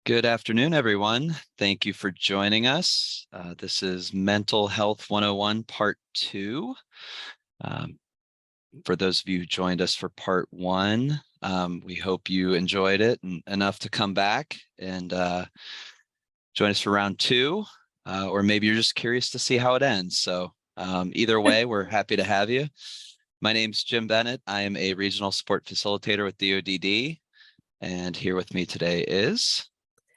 Good afternoon, everyone. Thank you for joining us. This is Mental Health 101, Part 2. Um, for those of you who joined us for Part 1, we hope you enjoyed it enough to come back and join us for Round 2, or maybe you're just curious to see how it ends. So either way, we're happy to have you. My name's Jim Bennett. I am a Regional Support Facilitator with DODD, and here with me today is...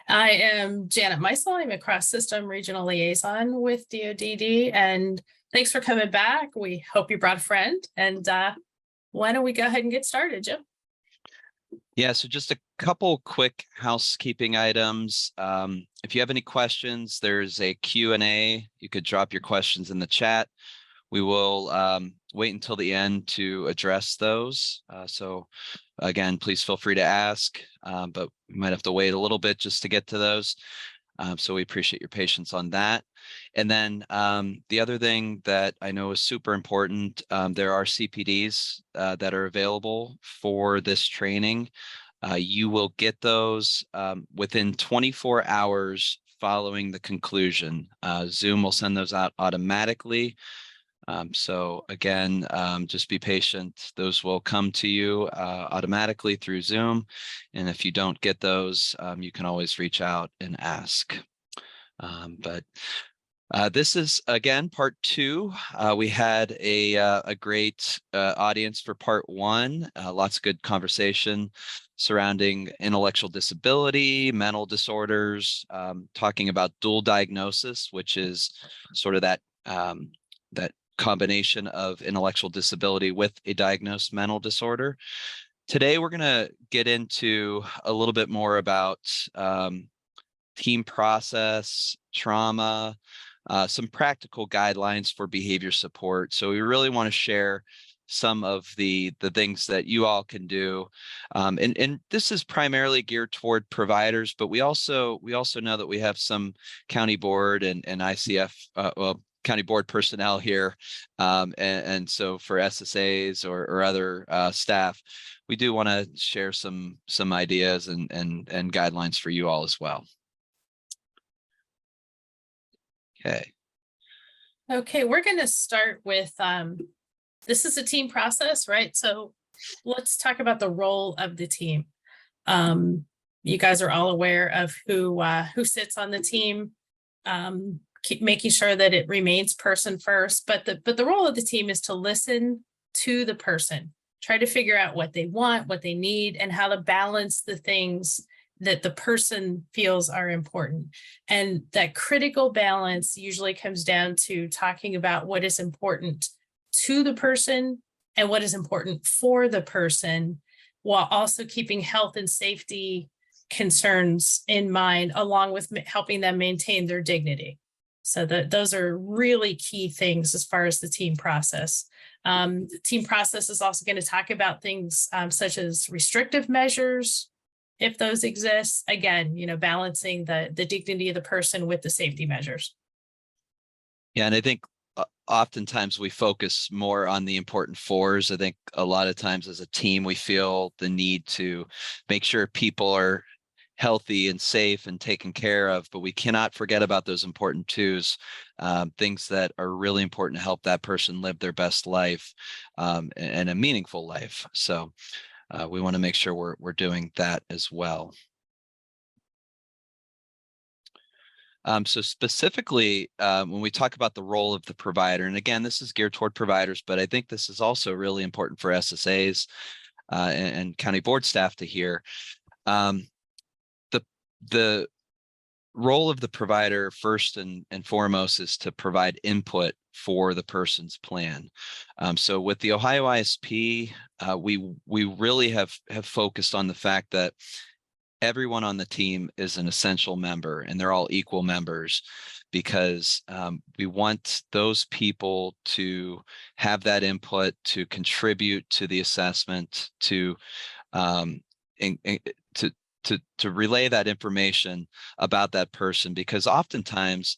I am Janet Meisel. I'm a cross-system regional liaison with DODD, and thanks for coming back. We hope you brought a friend, and why don't we go ahead and get started, Jim? Yeah, so just a couple quick housekeeping items. If you have any questions, there's a Q&A. You could drop your questions in the chat. We will wait until the end to address those. So again, please feel free to ask, but we might have to wait a little bit just to get to those. So we appreciate your patience on that. And then the other thing that I know is super important, there are CPDs that are available for this training. You will get those within 24 hours following the conclusion. Zoom will send those out automatically. So again, just be patient. Those will come to you automatically through Zoom. And if you don't get those, you can always reach out and ask. But this is, again, Part 2. We had a great audience for Part 1. Lots of good conversation surrounding intellectual disability, mental disorders, talking about dual diagnosis, which is sort of that combination of intellectual disability with a diagnosed mental disorder. Today, we're going to get into a little bit more about team process, trauma, some practical guidelines for behavior support. So we really want to share some of the things that you all can do. And this is primarily geared toward providers, but we also know that we have some county board and ICF, county board personnel here. And so for SSAs or other staff, we do want to share some ideas and guidelines for you all as well. Okay, we're going to start with, this is a team process, right? So let's talk about the role of the team. You guys are all aware of who sits on the team. Keep making sure that it remains person first, but the role of the team is to listen to the person, try to figure out what they want, what they need, and how to balance the things that the person feels are important. And that critical balance usually comes down to talking about what is important to the person and what is important for the person, while also keeping health and safety concerns in mind, along with helping them maintain their dignity. So those are really key things as far as the team process. The team process is also going to talk about things such as restrictive measures, if those exist. Again, balancing the dignity of the person with the safety measures. Yeah, and I think oftentimes we focus more on the important fours. I think a lot of times as a team, we feel the need to make sure people are healthy and safe and taken care of, but we cannot forget about those important twos, things that are really important to help that person live their best life and a meaningful life. So we want to make sure we're doing that as well. So specifically, when we talk about the role of the provider, and again, this is geared toward providers, but I think this is also really important for SSAs and county board staff to hear. The role of the provider first and foremost is to provide input for the person's plan. So with the Ohio ISP, we really have focused on the fact that everyone on the team is an essential member and they're all equal members, because we want those people to have that input, to contribute to the assessment, to relay that information about that person, because oftentimes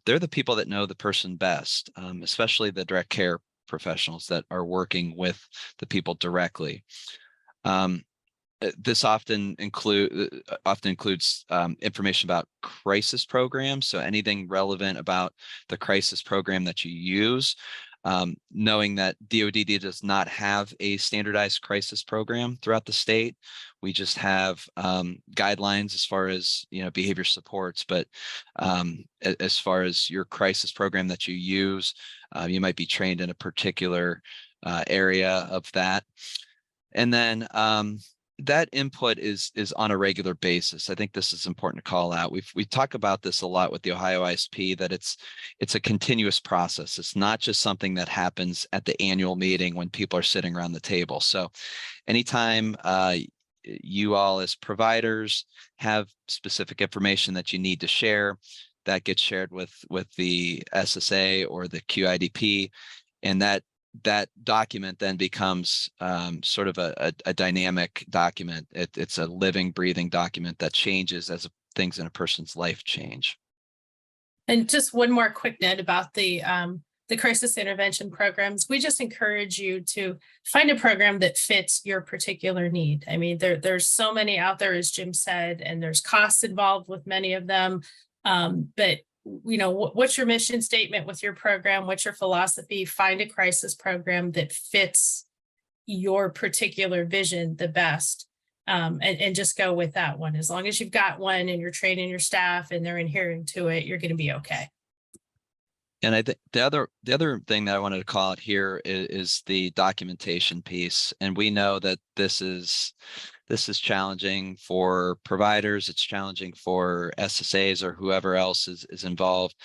they're the people that know the person best, especially the direct care professionals that are working with the people directly. This often includes information about crisis programs. So anything relevant about the crisis program that you use, knowing that DoD does not have a standardized crisis program throughout the state. We just have guidelines as far as, behavior supports, but as far as your crisis program that you use, you might be trained in a particular area of that. And then that input is on a regular basis. I think this is important to call out. We talk about this a lot with the Ohio ISP, that it's a continuous process. It's not just something that happens at the annual meeting when people are sitting around the table. So anytime you all as providers have specific information that you need to share, that gets shared with the SSA or the QIDP, and that document then becomes sort of a dynamic document. It's a living, breathing document that changes as things in a person's life change. And just one more quick note about the crisis intervention programs. We just encourage you to find a program that fits your particular need. I mean, there's so many out there, as Jim said, and there's costs involved with many of them. But what's your mission statement with your program? What's your philosophy? Find a crisis program that fits your particular vision the best, and just go with that one. As long as you've got one and you're training your staff and they're adhering to it, you're going to be okay. And I think the other thing that I wanted to call out here is the documentation piece. And we know that this is challenging for providers. It's challenging for SSAs or whoever else is involved.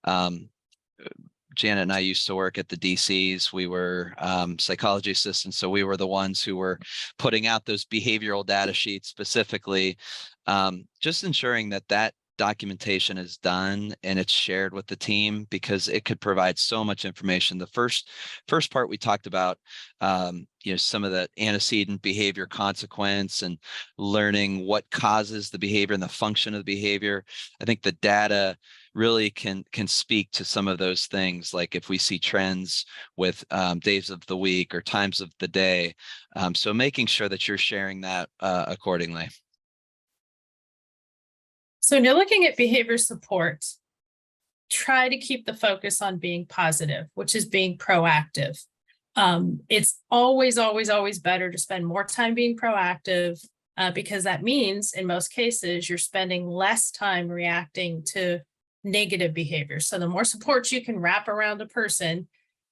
Janet and I used to work at the DCs. We were psychology assistants, so we were the ones who were putting out those behavioral data sheets specifically, just ensuring that documentation is done and it's shared with the team, because it could provide so much information. The first part we talked about, some of the antecedent behavior consequence and learning what causes the behavior and the function of the behavior. I think the data really can speak to some of those things, like if we see trends with days of the week or times of the day. So making sure that you're sharing that accordingly. So when you're looking at behavior support, try to keep the focus on being positive, which is being proactive. It's always, always, always better to spend more time being proactive, because that means in most cases, you're spending less time reacting to negative behavior. So the more support you can wrap around a person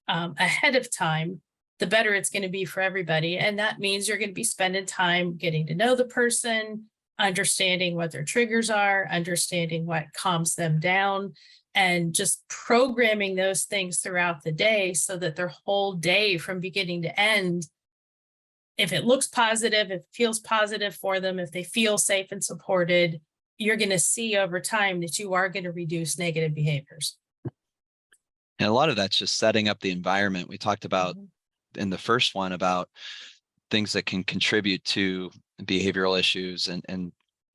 ahead of time, the better it's going to be for everybody. And that means you're going to be spending time getting to know the person, understanding what their triggers are, understanding what calms them down, and just programming those things throughout the day so that their whole day from beginning to end, if it looks positive, if it feels positive for them, if they feel safe and supported, you're going to see over time that you are going to reduce negative behaviors. And a lot of that's just setting up the environment. We talked about in the first one about things that can contribute to behavioral issues, and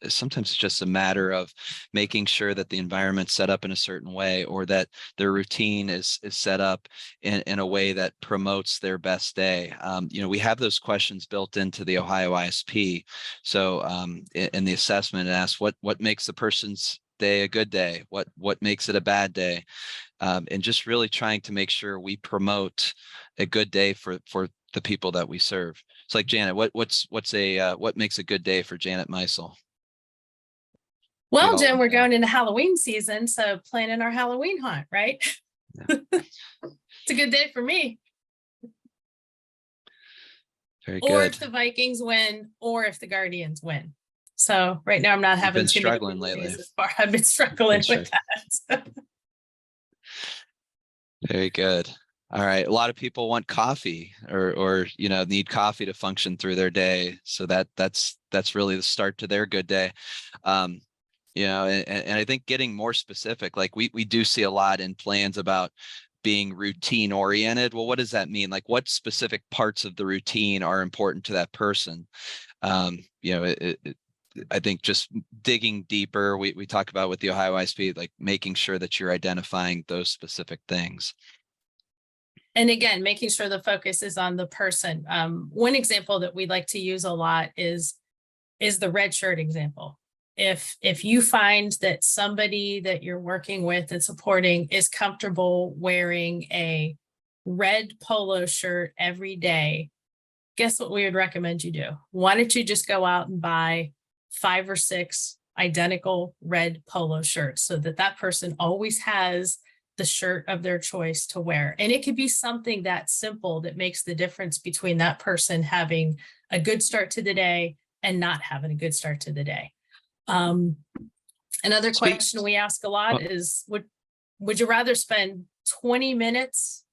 sometimes it's just a matter of making sure that the environment's set up in a certain way, or that their routine is set up in a way that promotes their best day. We have those questions built into the Ohio ISP. So in the assessment, it asks what makes the person's day a good day, what makes it a bad day, and just really trying to make sure we promote a good day for the people that we serve. It's like, Janet, what makes a good day for Janet Meisel? Well, Jim, we're going into Halloween season, so planning our Halloween hunt, right? Yeah. It's a good day for me. Very or good. If the Vikings win, or if the Guardians win. So right now I'm not having too struggling lately. I've been struggling with that. Very good. All right. A lot of people want coffee or need coffee to function through their day. So that's really the start to their good day. And I think getting more specific, like we do see a lot in plans about being routine oriented. Well, what does that mean? Like, what specific parts of the routine are important to that person? I think just digging deeper, we talk about with the Ohio ISP, like making sure that you're identifying those specific things. And again, making sure the focus is on the person. One example that we like to use a lot is is the red shirt example. If you find that somebody that you're working with and supporting is comfortable wearing a red polo shirt every day, guess what we would recommend you do? Why don't you just go out and buy 5 or 6 identical red polo shirts so that that person always has the shirt of their choice to wear. And it could be something that simple that makes the difference between that person having a good start to the day and not having a good start to the day. Another question we ask a lot is, would you rather spend 20 minutes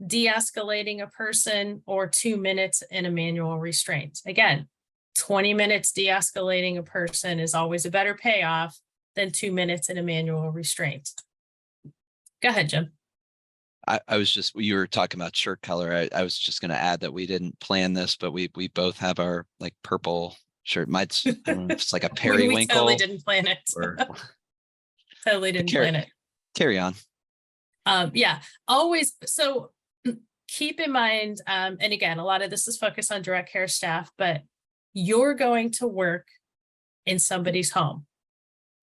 de-escalating a person or 2 minutes in a manual restraint? Again, 20 minutes de-escalating a person is always a better payoff than 2 minutes in a manual restraint. Go ahead, Jim. I was just, you were talking about shirt color. I was just going to add that we didn't plan this, but we both have our like purple shirt. Mine's, I don't know if it's like a periwinkle. We totally didn't plan it. Or totally didn't plan it. Carry on. Yeah, always. So keep in mind, and again, a lot of this is focused on direct care staff, but you're going to work in somebody's home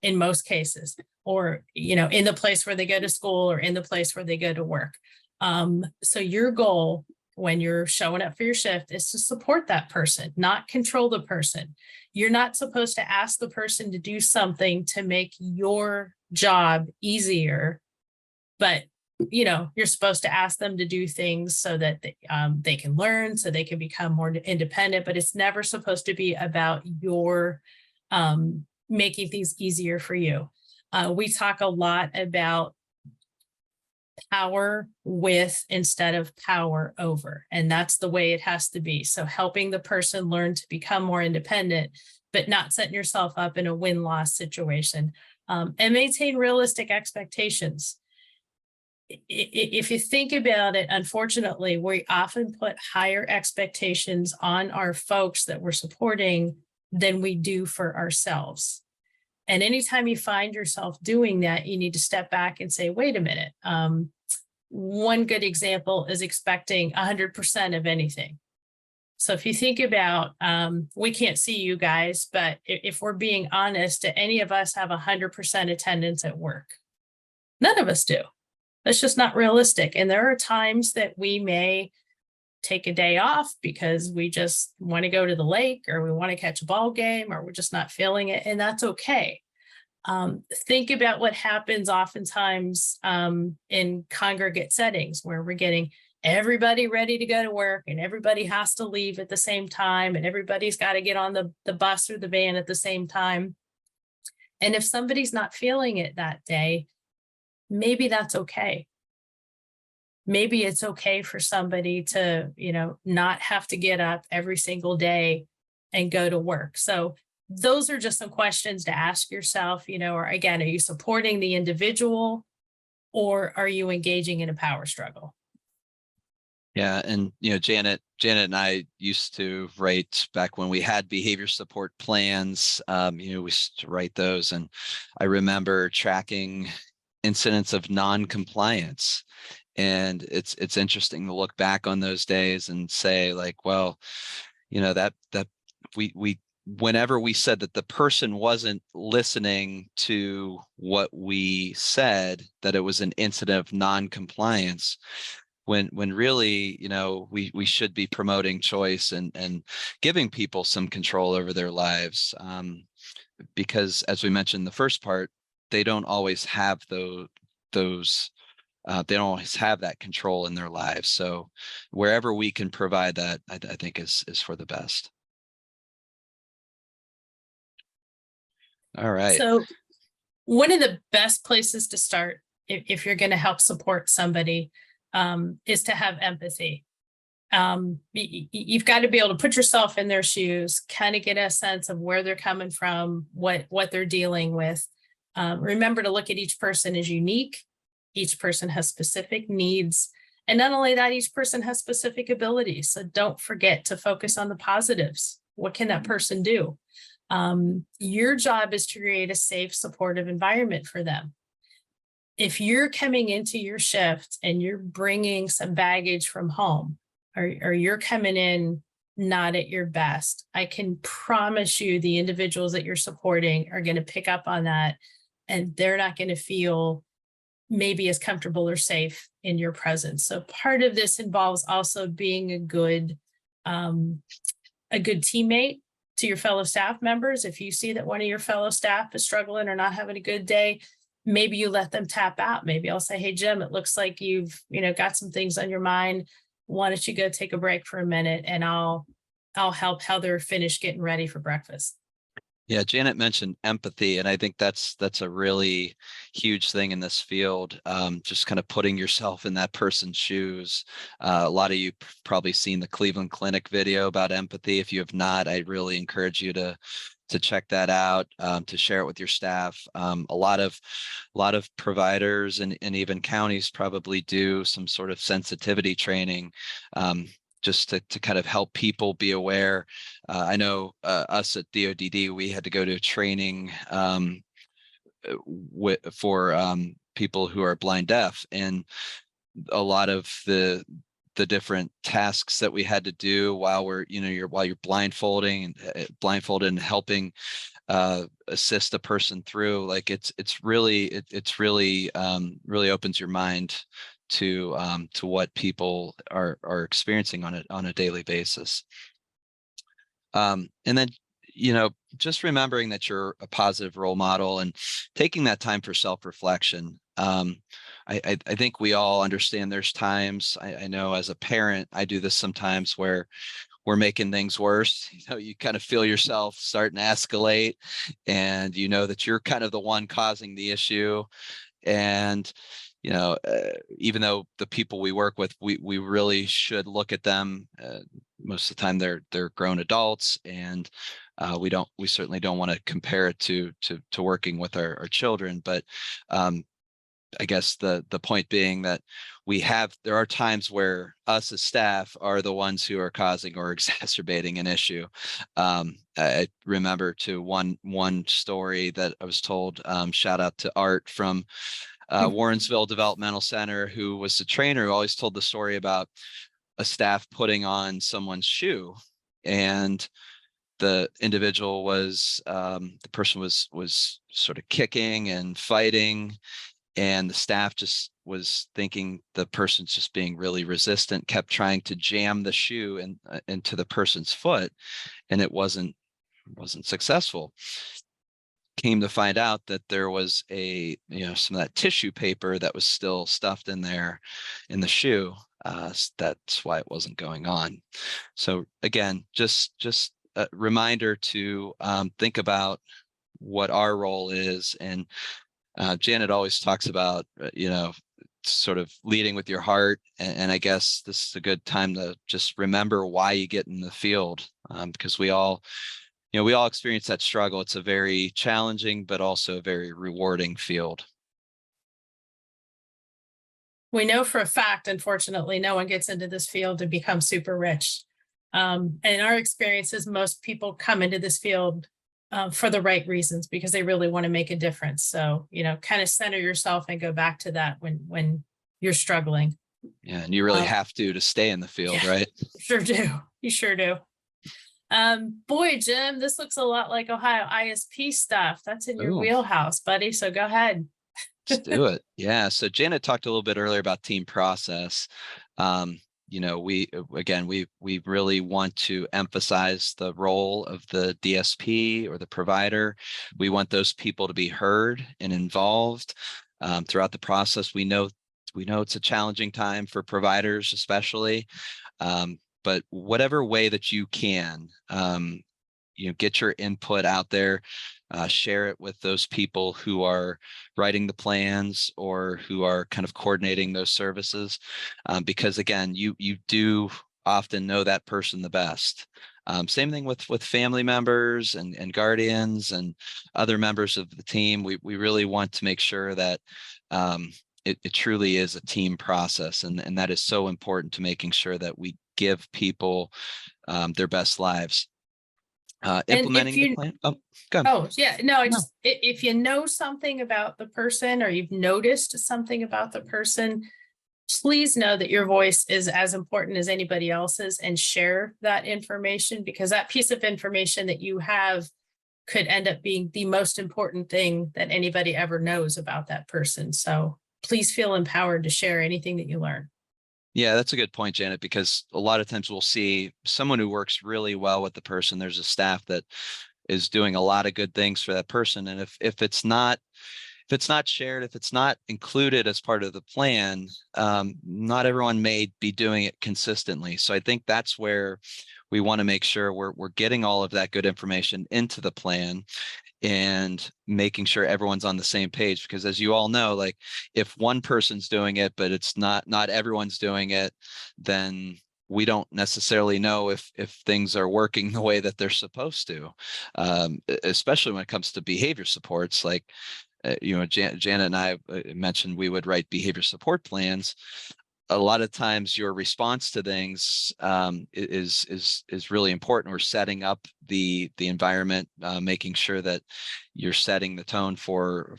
in most cases, or, you know, in the place where they go to school or in the place where they go to work. So your goal when you're showing up for your shift is to support that person, not control the person. You're not supposed to ask the person to do something to make your job easier, but you know, you're supposed to ask them to do things so that they can learn, so they can become more independent, but it's never supposed to be about your making things easier for you. We talk a lot about power with instead of power over, and that's the way it has to be. So helping the person learn to become more independent, but not setting yourself up in a win-loss situation, and maintain realistic expectations. If you think about it, unfortunately, we often put higher expectations on our folks that we're supporting than we do for ourselves. And anytime you find yourself doing that, you need to step back and say, wait a minute. One good example is expecting 100% of anything. So if you think about, we can't see you guys, but if we're being honest, do any of us have 100% attendance at work? None of us do. That's just not realistic. And there are times that we may take a day off because we just want to go to the lake, or we want to catch a ball game, or we're just not feeling it. And that's okay. Think about what happens oftentimes in congregate settings where we're getting everybody ready to go to work and everybody has to leave at the same time and everybody's got to get on the bus or the van at the same time. And if somebody's not feeling it that day, maybe that's okay. Maybe it's okay for somebody to, you know, not have to get up every single day and go to work. So those are just some questions to ask yourself, you know, or again, are you supporting the individual or are you engaging in a power struggle? Yeah. And, you know, Janet and I used to write back when we had behavior support plans, you know, we used to write those. And I remember tracking incidents of non-compliance. And it's interesting to look back on those days and say like, well, you know, that we whenever we said that the person wasn't listening to what we said, that it was an incident of non-compliance, when really, you know, we should be promoting choice and giving people some control over their lives. Because as we mentioned in the first part, they don't always have those they don't always have that control in their lives. So wherever we can provide that, I think is for the best. All right. So one of the best places to start if you're going to help support somebody is to have empathy. You've got to be able to put yourself in their shoes, kind of get a sense of where they're coming from, what they're dealing with. Remember to look at each person as unique. Each person has specific needs. And not only that, each person has specific abilities. So don't forget to focus on the positives. What can that person do? Your job is to create a safe, supportive environment for them. If you're coming into your shift and you're bringing some baggage from home, or you're coming in not at your best. I can promise you the individuals that you're supporting are going to pick up on that, and they're not going to feel maybe as comfortable or safe in your presence. So part of this involves also being a good teammate to your fellow staff members. If you see that one of your fellow staff is struggling or not having a good day, maybe you let them tap out. Maybe I'll say, hey, Jim, it looks like you've, got some things on your mind. Why don't you go take a break for a minute, and I'll help Heather finish getting ready for breakfast. Yeah, Janet mentioned empathy, and I think that's a really huge thing in this field. Just kind of putting yourself in that person's shoes. A lot of you probably seen the Cleveland Clinic video about empathy. If you have not, I really encourage you to check that out, to share it with your staff. A lot of providers and even counties probably do some sort of sensitivity training. Just to kind of help people be aware. I know us at DODD, we had to go to training for people who are blind deaf, and a lot of the different tasks that we had to do while you're blindfolded and helping assist a person through, like it's really opens your mind to what people are experiencing on a daily basis. And then, just remembering that you're a positive role model and taking that time for self-reflection. I think we all understand there's times, I know as a parent, I do this sometimes, where we're making things worse. You kind of feel yourself starting to escalate, and that you're kind of the one causing the issue. And even though the people we work with, we really should look at them. Most of the time they're grown adults, and we certainly don't want to compare it to working with our children. But I guess the point being that there are times where us as staff are the ones who are causing or exacerbating an issue. I remember one story that I was told, shout out to Art from Warrensville Developmental Center, who was the trainer, who always told the story about a staff putting on someone's shoe, and the individual the person was sort of kicking and fighting, and the staff just was thinking the person's just being really resistant, kept trying to jam the shoe into the person's foot, and it wasn't successful. Came to find out that there was some of that tissue paper that was still stuffed in there in the shoe. That's why it wasn't going on. So again, just a reminder to think about what our role is. And Janet always talks about sort of leading with your heart, and I guess this is a good time to just remember why you get in the field, because we all experience that struggle. It's a very challenging, but also a very rewarding field. We know for a fact, unfortunately, no one gets into this field to become super rich. And in our experiences, most people come into this field for the right reasons, because they really want to make a difference. So, kind of center yourself and go back to that when you're struggling. Yeah, and you really have to stay in the field, yeah, right? Sure do. You sure do. Boy, Jim, this looks a lot like Ohio ISP stuff. That's in your wheelhouse, buddy. So go ahead. Let's do it. Yeah. So Janet talked a little bit earlier about team process. We really want to emphasize the role of the DSP or the provider. We want those people to be heard and involved throughout the process. We know it's a challenging time for providers, especially. But whatever way that you can, get your input out there, share it with those people who are writing the plans or who are kind of coordinating those services, because again, you do often know that person the best. Same thing with family members and guardians and other members of the team. We really want to make sure that it truly is a team process, and that is so important to making sure that we give people their best lives. Implementing the plan. If you know something about the person, or you've noticed something about the person, please know that your voice is as important as anybody else's, and share that information, because that piece of information that you have could end up being the most important thing that anybody ever knows about that person. So please feel empowered to share anything that you learn. Yeah, that's a good point, Janet, because a lot of times we'll see someone who works really well with the person. There's a staff that is doing a lot of good things for that person. And if it's not shared, if it's not included as part of the plan, not everyone may be doing it consistently. So I think that's where we want to make sure we're getting all of that good information into the plan and making sure everyone's on the same page. Because as you all know, like if one person's doing it, but it's not everyone's doing it, then we don't necessarily know if things are working the way that they're supposed to, especially when it comes to behavior supports. Like Janet and I mentioned we would write behavior support plans. A lot of times your response to things is really important. We're setting up the environment, making sure that you're setting the tone for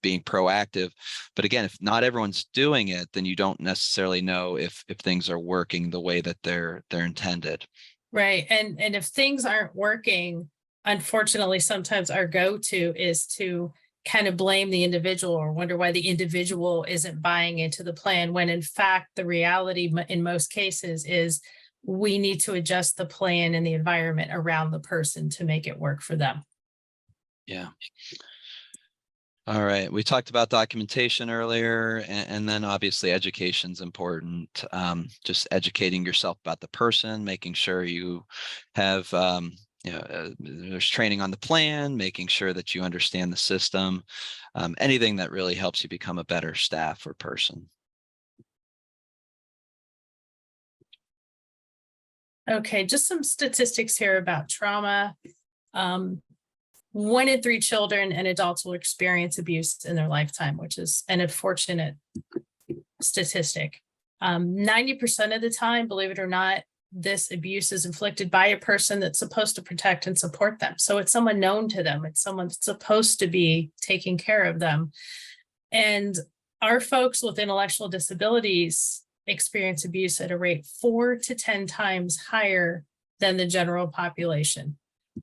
being proactive. But again, if not everyone's doing it, then you don't necessarily know if things are working the way that they're intended. Right. And if things aren't working, unfortunately, sometimes our go-to is to kind of blame the individual or wonder why the individual isn't buying into the plan, when in fact, the reality in most cases is we need to adjust the plan and the environment around the person to make it work for them. Yeah. All right. We talked about documentation earlier, and then obviously education's important. Just educating yourself about the person, making sure you have, there's training on the plan, making sure that you understand the system, anything that really helps you become a better staff or person. Okay, just some statistics here about trauma. 1 in 3 children and adults will experience abuse in their lifetime, which is an unfortunate statistic. 90% of the time, believe it or not, this abuse is inflicted by a person that's supposed to protect and support them. So it's someone known to them. It's someone that's supposed to be taking care of them. And our folks with intellectual disabilities experience abuse at a rate 4 to 10 times higher than the general population.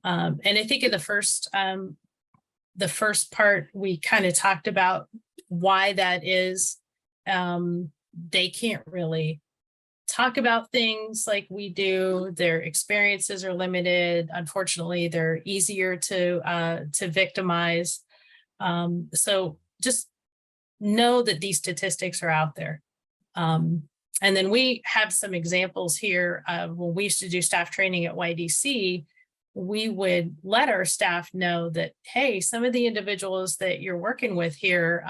And I think in the first part, we kind of talked about why that is. They can't really talk about things like we do. Their experiences are limited. Unfortunately, they're easier to victimize. So just know that these statistics are out there. And then we have some examples here of when we used to do staff training at YDC. We would let our staff know that, hey, some of the individuals that you're working with here,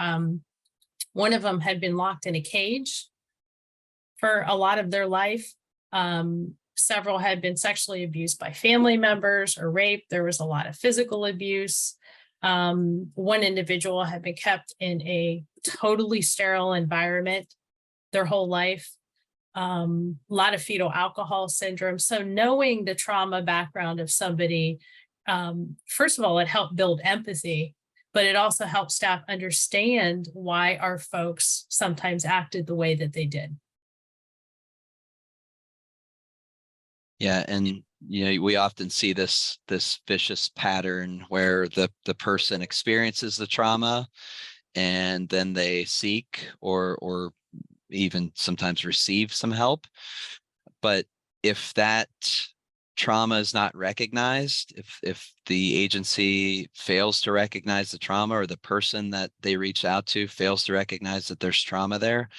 one of them had been locked in a cage for a lot of their life. Several had been sexually abused by family members or raped. There was a lot of physical abuse. One individual had been kept in a totally sterile environment their whole life. A lot of fetal alcohol syndrome. So knowing the trauma background of somebody, first of all, it helped build empathy, but it also helped staff understand why our folks sometimes acted the way that they did. Yeah, and we often see this vicious pattern where the person experiences the trauma and then they seek or even sometimes receive some help. But if that trauma is not recognized, if the agency fails to recognize the trauma, or the person that they reach out to fails to recognize that there's trauma there,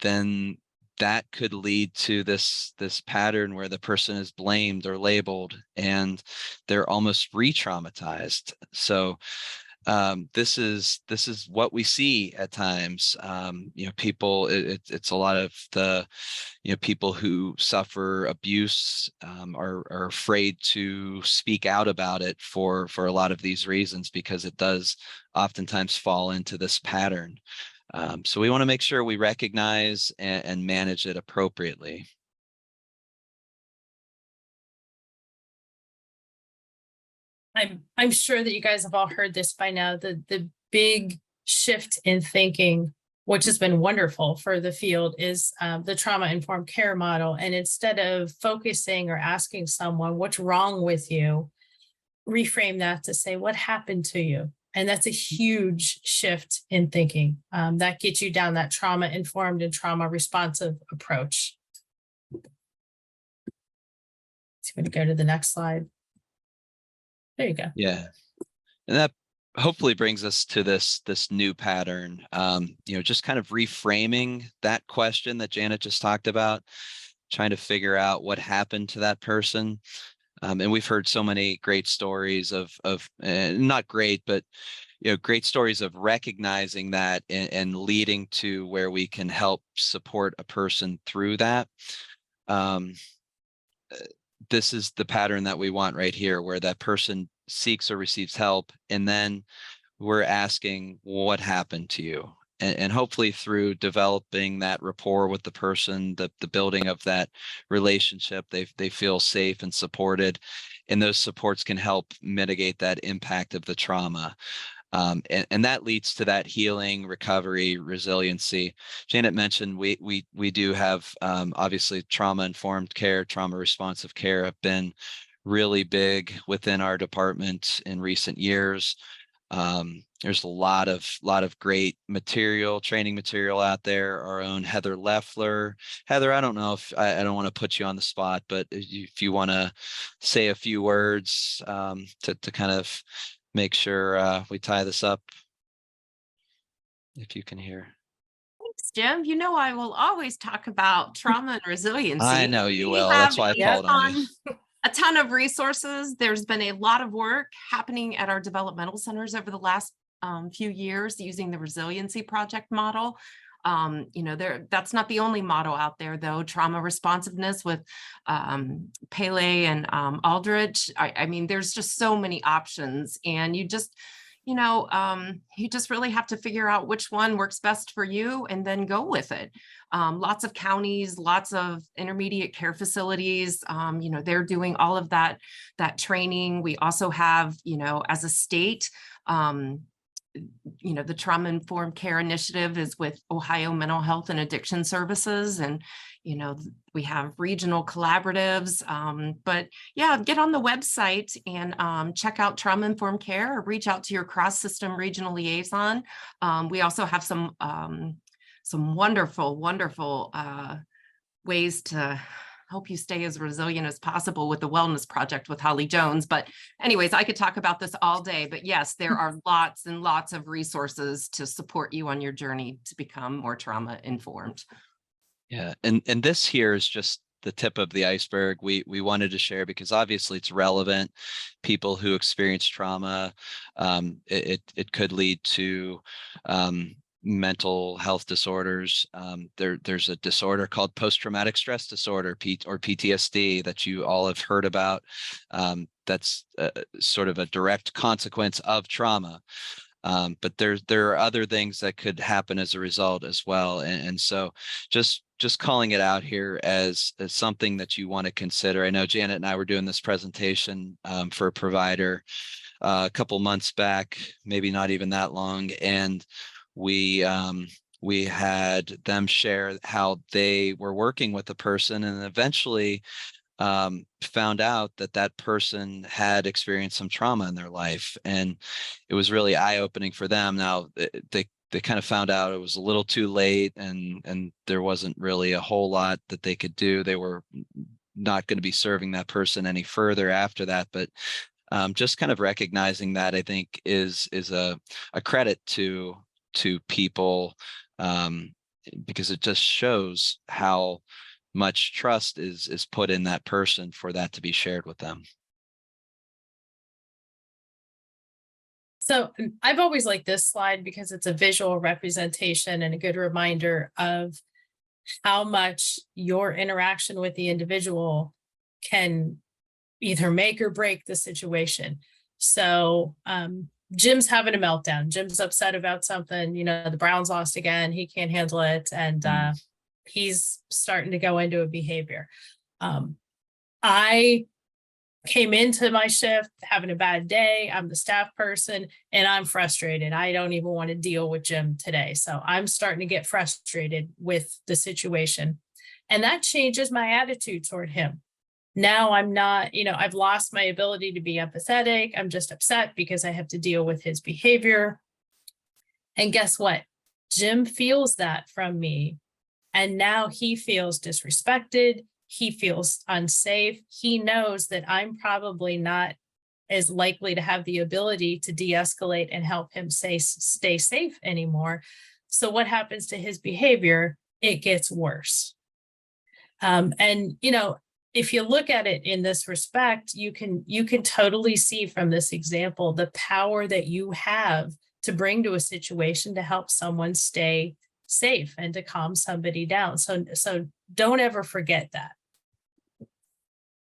then that could lead to this pattern where the person is blamed or labeled and they're almost re-traumatized. So this is what we see at times. People, it's a lot of the people who suffer abuse are afraid to speak out about it for a lot of these reasons, because it does oftentimes fall into this pattern. So we want to make sure we recognize and manage it appropriately. I'm sure that you guys have all heard this by now. The big shift in thinking which has been wonderful for the field, is the trauma-informed care model. And instead of focusing or asking someone, what's wrong with you, reframe that to say, what happened to you? And that's a huge shift in thinking. That gets you down that trauma-informed and trauma-responsive approach. So I'm going to go to the next slide. There you go. Yeah. And that hopefully brings us to this new pattern, just kind of reframing that question that Janet just talked about, trying to figure out what happened to that person. And we've heard so many great stories of not great, but great stories of recognizing that and leading to where we can help support a person through that. This is the pattern that we want right here, where that person seeks or receives help, and then we're asking, what happened to you? And hopefully through developing that rapport with the person, the building of that relationship, they feel safe and supported, and those supports can help mitigate that impact of the trauma. And that leads to that healing, recovery, resiliency. Janet mentioned we do have obviously trauma-informed care, trauma-responsive care have been really big within our department in recent years. There's a lot of great material, training material out there. Our own Heather Leffler. Heather, I don't know if I don't want to put you on the spot, but if you want to say a few words to kind of make sure we tie this up, if you can hear. Thanks, Jim. You know, I will always talk about trauma and resiliency. I know you We will. have That's why I called on you. a ton of resources. There's been a lot of work happening at our developmental centers over the last few years using the resiliency project model. That's not the only model out there, though. Trauma responsiveness with Pele and Aldrich. I mean, there's just so many options, and you just really have to figure out which one works best for you and then go with it. Lots of counties, lots of intermediate care facilities, they're doing all of that training. We also have, as a state, the trauma-informed care initiative is with Ohio Mental Health and Addiction Services, and we have regional collaboratives. But yeah, get on the website and check out trauma-informed care, or reach out to your cross-system regional liaison. We also have some wonderful ways to help you stay as resilient as possible with the Wellness Project with Holly Jones. But anyways, I could talk about this all day, but yes, there are lots and lots of resources to support you on your journey to become more trauma informed. Yeah, and this here is just the tip of the iceberg. We wanted to share because obviously it's relevant. People who experience trauma, it could lead to mental health disorders. There's a disorder called post-traumatic stress disorder, or PTSD, that you all have heard about. That's sort of a direct consequence of trauma. But there are other things that could happen as a result as well. And so just calling it out here as something that you want to consider. I know Janet and I were doing this presentation for a provider a couple months back, maybe not even that long, and we had them share how they were working with a person, and eventually found out that person had experienced some trauma in their life, and it was really eye-opening for them. Now they kind of found out it was a little too late, and there wasn't really a whole lot that they could do. They were not going to be serving that person any further after that, but just kind of recognizing that, I think, is a credit to people, because it just shows how much trust is put in that person for that to be shared with them. So I've always liked this slide because it's a visual representation and a good reminder of how much your interaction with the individual can either make or break the situation. So Jim's having a meltdown. Jim's upset about something. The Browns lost again. He can't handle it. And he's starting to go into a behavior. I came into my shift having a bad day. I'm the staff person and I'm frustrated. I don't even want to deal with Jim today. So I'm starting to get frustrated with the situation. And that changes my attitude toward him. Now I'm not, I've lost my ability to be empathetic. I'm just upset because I have to deal with his behavior. And guess what? Jim feels that from me. And now he feels disrespected. He feels unsafe. He knows that I'm probably not as likely to have the ability to de-escalate and help him stay safe anymore. So what happens to his behavior? It gets worse. And if you look at it in this respect, you can totally see from this example the power that you have to bring to a situation to help someone stay safe and to calm somebody down. So don't ever forget that.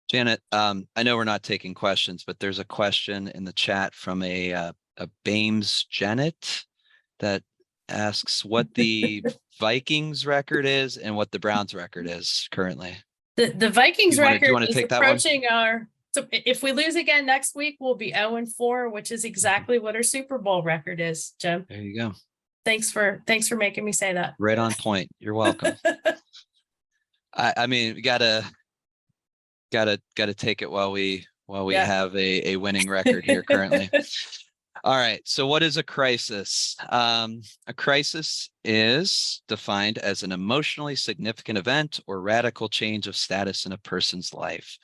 Janet, I know we're not taking questions, but there's a question in the chat from a Bames Janet that asks what the Vikings record is and what the Browns record is currently. The Vikings Do you record wanna is take that one? approaching so if we lose again next week, we'll be 0-4, which is exactly what our Super Bowl record is, Jim. There you go. Thanks for making me say that. Right on point. You're welcome. I mean, we gotta take it while we Yeah. have a winning record here currently. All right. So what is a crisis? A crisis is defined as an emotionally significant event or radical change of status in a person's life.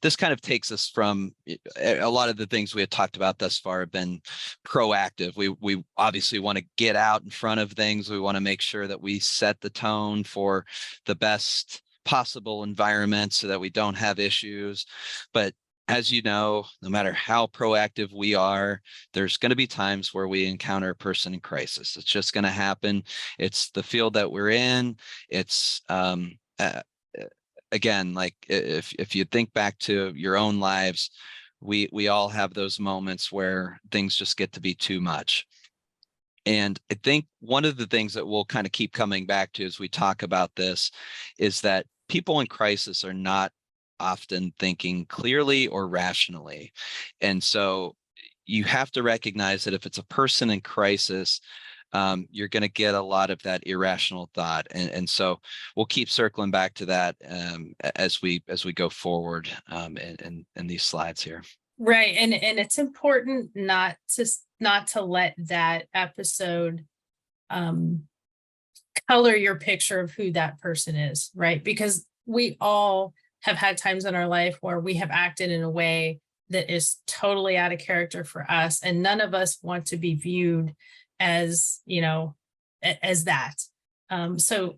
This kind of takes us from a lot of the things we had talked about thus far have been proactive. We obviously want to get out in front of things. We want to make sure that we set the tone for the best possible environment so that we don't have issues. But as you know, no matter how proactive we are, there's going to be times where we encounter a person in crisis. It's just going to happen. It's the field that we're in. It's again, like if you think back to your own lives, we all have those moments where things just get to be too much. And I think one of the things that we'll kind of keep coming back to as we talk about this is that people in crisis are not often thinking clearly or rationally. And so you have to recognize that if it's a person in crisis, you're going to get a lot of that irrational thought. And so we'll keep circling back to that as we go forward in these slides here. Right. And it's important not to let that episode color your picture of who that person is, right? Because we all have had times in our life where we have acted in a way that is totally out of character for us. And none of us want to be viewed as, as that. So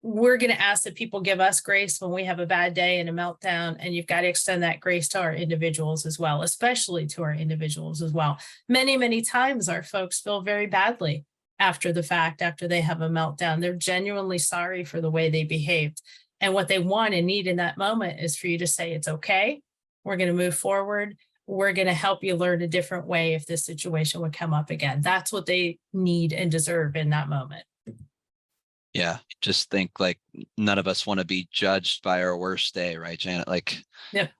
we're going to ask that people give us grace when we have a bad day and a meltdown, and you've got to extend that grace to our individuals as well, especially to our individuals as well. Many, many times our folks feel very badly after the fact, after they have a meltdown. They're genuinely sorry for the way they behaved. And what they want and need in that moment is for you to say, it's okay. We're going to move forward. We're going to help you learn a different way if this situation would come up again. That's what they need and deserve in that moment. Yeah. Just think like none of us want to be judged by our worst day, right, Janet? Like, yep.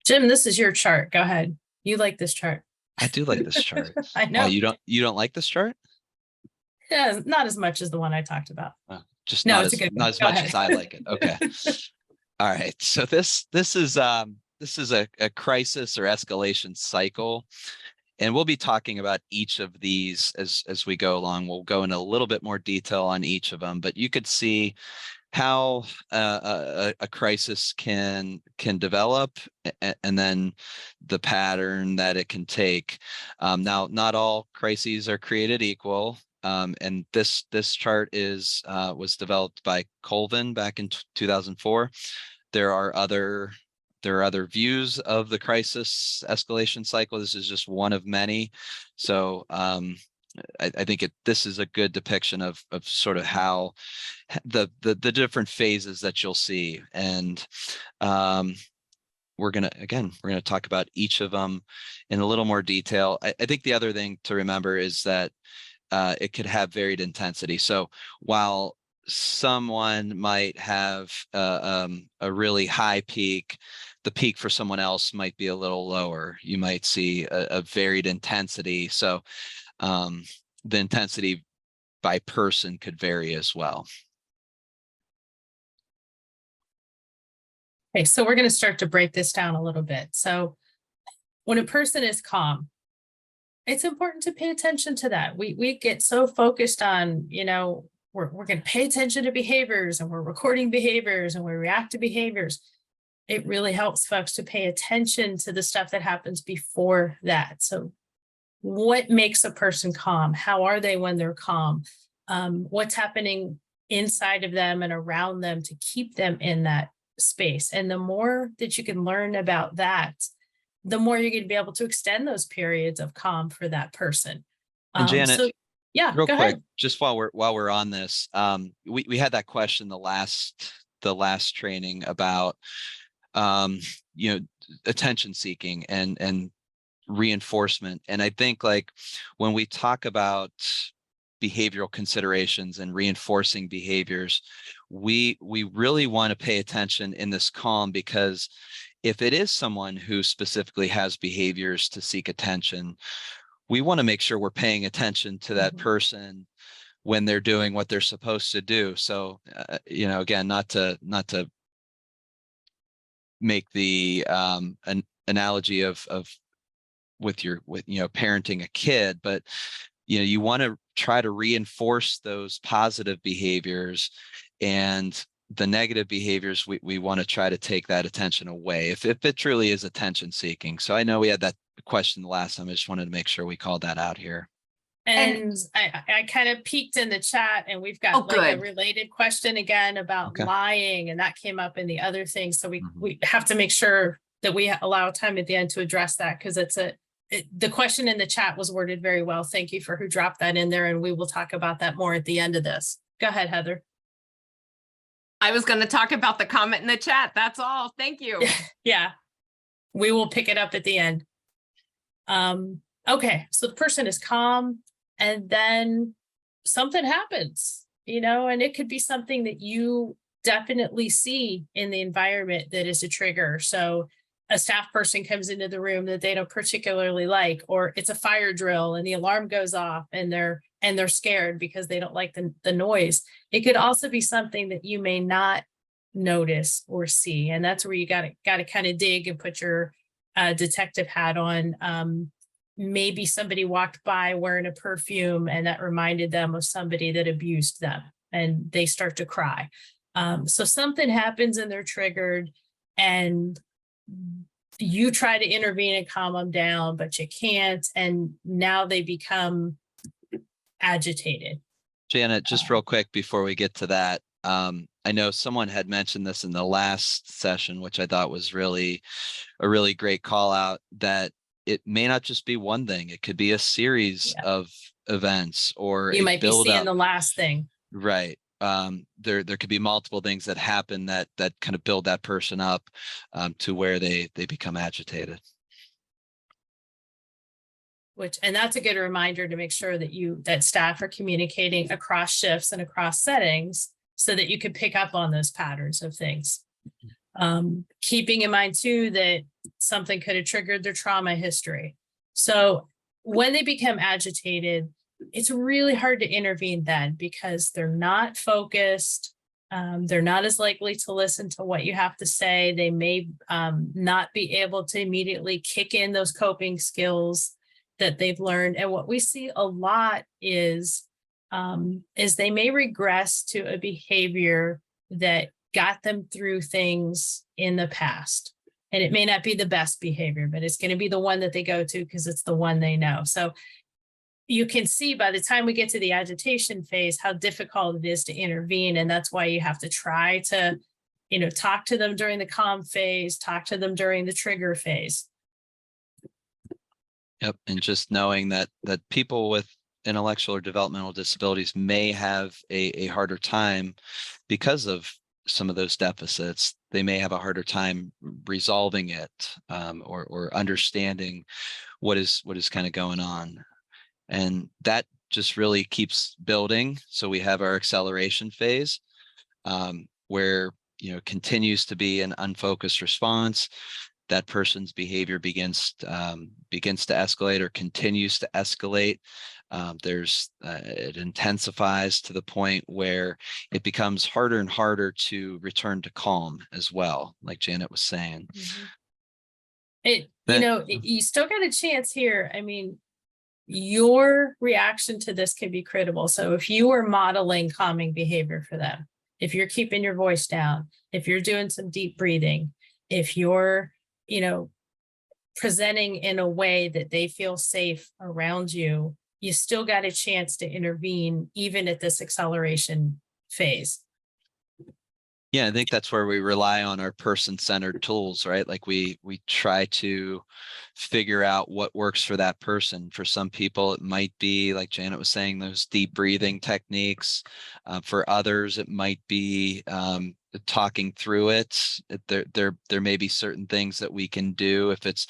Jim, this is your chart. Go ahead. You like this chart. I do like this chart. I know. Oh, you don't like this chart? Yeah, not as much as the one I talked about. Just no, not it's as, a good not as much as I like it. Okay. All right. So this is a crisis or escalation cycle. And we'll be talking about each of these as we go along. We'll go in a little bit more detail on each of them, but you could see how a crisis can develop and then the pattern that it can take. Now, not all crises are created equal. And this chart was developed by Colvin back in 2004. There are other views of the crisis escalation cycle. This is just one of many. So I think this is a good depiction of sort of how the different phases that you'll see. And we're going to talk about each of them in a little more detail. I think the other thing to remember is that it could have varied intensity. So while someone might have a really high peak. The peak for someone else might be a little lower. You might see a varied intensity. So the intensity by person could vary as well. Okay, so we're going to start to break this down a little bit. So when a person is calm, it's important to pay attention to that. We get so focused on, we're going to pay attention to behaviors, and we're recording behaviors, and we react to behaviors. It really helps folks to pay attention to the stuff that happens before that. So what makes a person calm? How are they when they're calm? What's happening inside of them and around them to keep them in that space? And the more that you can learn about that, the more you're going to be able to extend those periods of calm for that person. And Janet, So yeah, real go quick, ahead. just while we're on this, we had that question the last training about attention seeking and reinforcement. And I think, like, when we talk about behavioral considerations and reinforcing behaviors, we really want to pay attention in this calm, because if it is someone who specifically has behaviors to seek attention, we want to make sure we're paying attention to that person when they're doing what they're supposed to do. So, again, not to make the an analogy of with parenting a kid, but you want to try to reinforce those positive behaviors, and the negative behaviors, we want to try to take that attention away if it truly is attention seeking. So I know we had that question the last time. I just wanted to make sure we called that out here. And I kind of peeked in the chat, and we've got a related question again about lying, and that came up in the other thing. So we have to make sure that we allow time at the end to address that, because the question in the chat was worded very well. Thank you for who dropped that in there, and we will talk about that more at the end of this. Go ahead, Heather. I was going to talk about the comment in the chat. That's all. Thank you. Yeah, we will pick it up at the end. Okay, so the person is calm, and then something happens, and it could be something that you definitely see in the environment that is a trigger. So a staff person comes into the room that they don't particularly like, or it's a fire drill and the alarm goes off and they're scared because they don't like the noise. It could also be something that you may not notice or see. And that's where you got to kind of dig and put your detective hat on. Maybe somebody walked by wearing a perfume, and that reminded them of somebody that abused them, and they start to cry. So something happens and they're triggered, and you try to intervene and calm them down, but you can't. And now they become agitated. Janet, just real quick before we get to that, I know someone had mentioned this in the last session, which I thought was a really great call out, that it may not just be one thing. It could be a series of events, or you might be seeing the last thing. Right. There could be multiple things that happen that kind of build that person up to where they become agitated. And that's a good reminder to make sure that staff are communicating across shifts and across settings, so that you could pick up on those patterns of things. Keeping in mind too that something could have triggered their trauma history. So when they become agitated, it's really hard to intervene then, because they're not focused. They're not as likely to listen to what you have to say. They may not be able to immediately kick in those coping skills that they've learned. And what we see a lot is they may regress to a behavior that got them through things in the past. And it may not be the best behavior, but it's going to be the one that they go to because it's the one they know. So you can see by the time we get to the agitation phase, how difficult it is to intervene. And that's why you have to try to, talk to them during the calm phase, talk to them during the trigger phase. Yep. And just knowing that people with intellectual or developmental disabilities may have a harder time because of some of those deficits. They may have a harder time resolving it, or understanding what is kind of going on. And that just really keeps building. So we have our acceleration phase, where, continues to be an unfocused response. That person's behavior begins to escalate or continues to escalate. It intensifies to the point where it becomes harder and harder to return to calm as well, like Janet was saying. You still got a chance here. I mean, your reaction to this can be critical. So if you are modeling calming behavior for them, if you're keeping your voice down, if you're doing some deep breathing, if you're, presenting in a way that they feel safe around you, you still got a chance to intervene even at this acceleration phase. Yeah, I think that's where we rely on our person-centered tools, right? Like we try to figure out what works for that person. For some people, it might be, like Janet was saying, those deep breathing techniques. For others, it might be talking through it. There may be certain things that we can do. If it's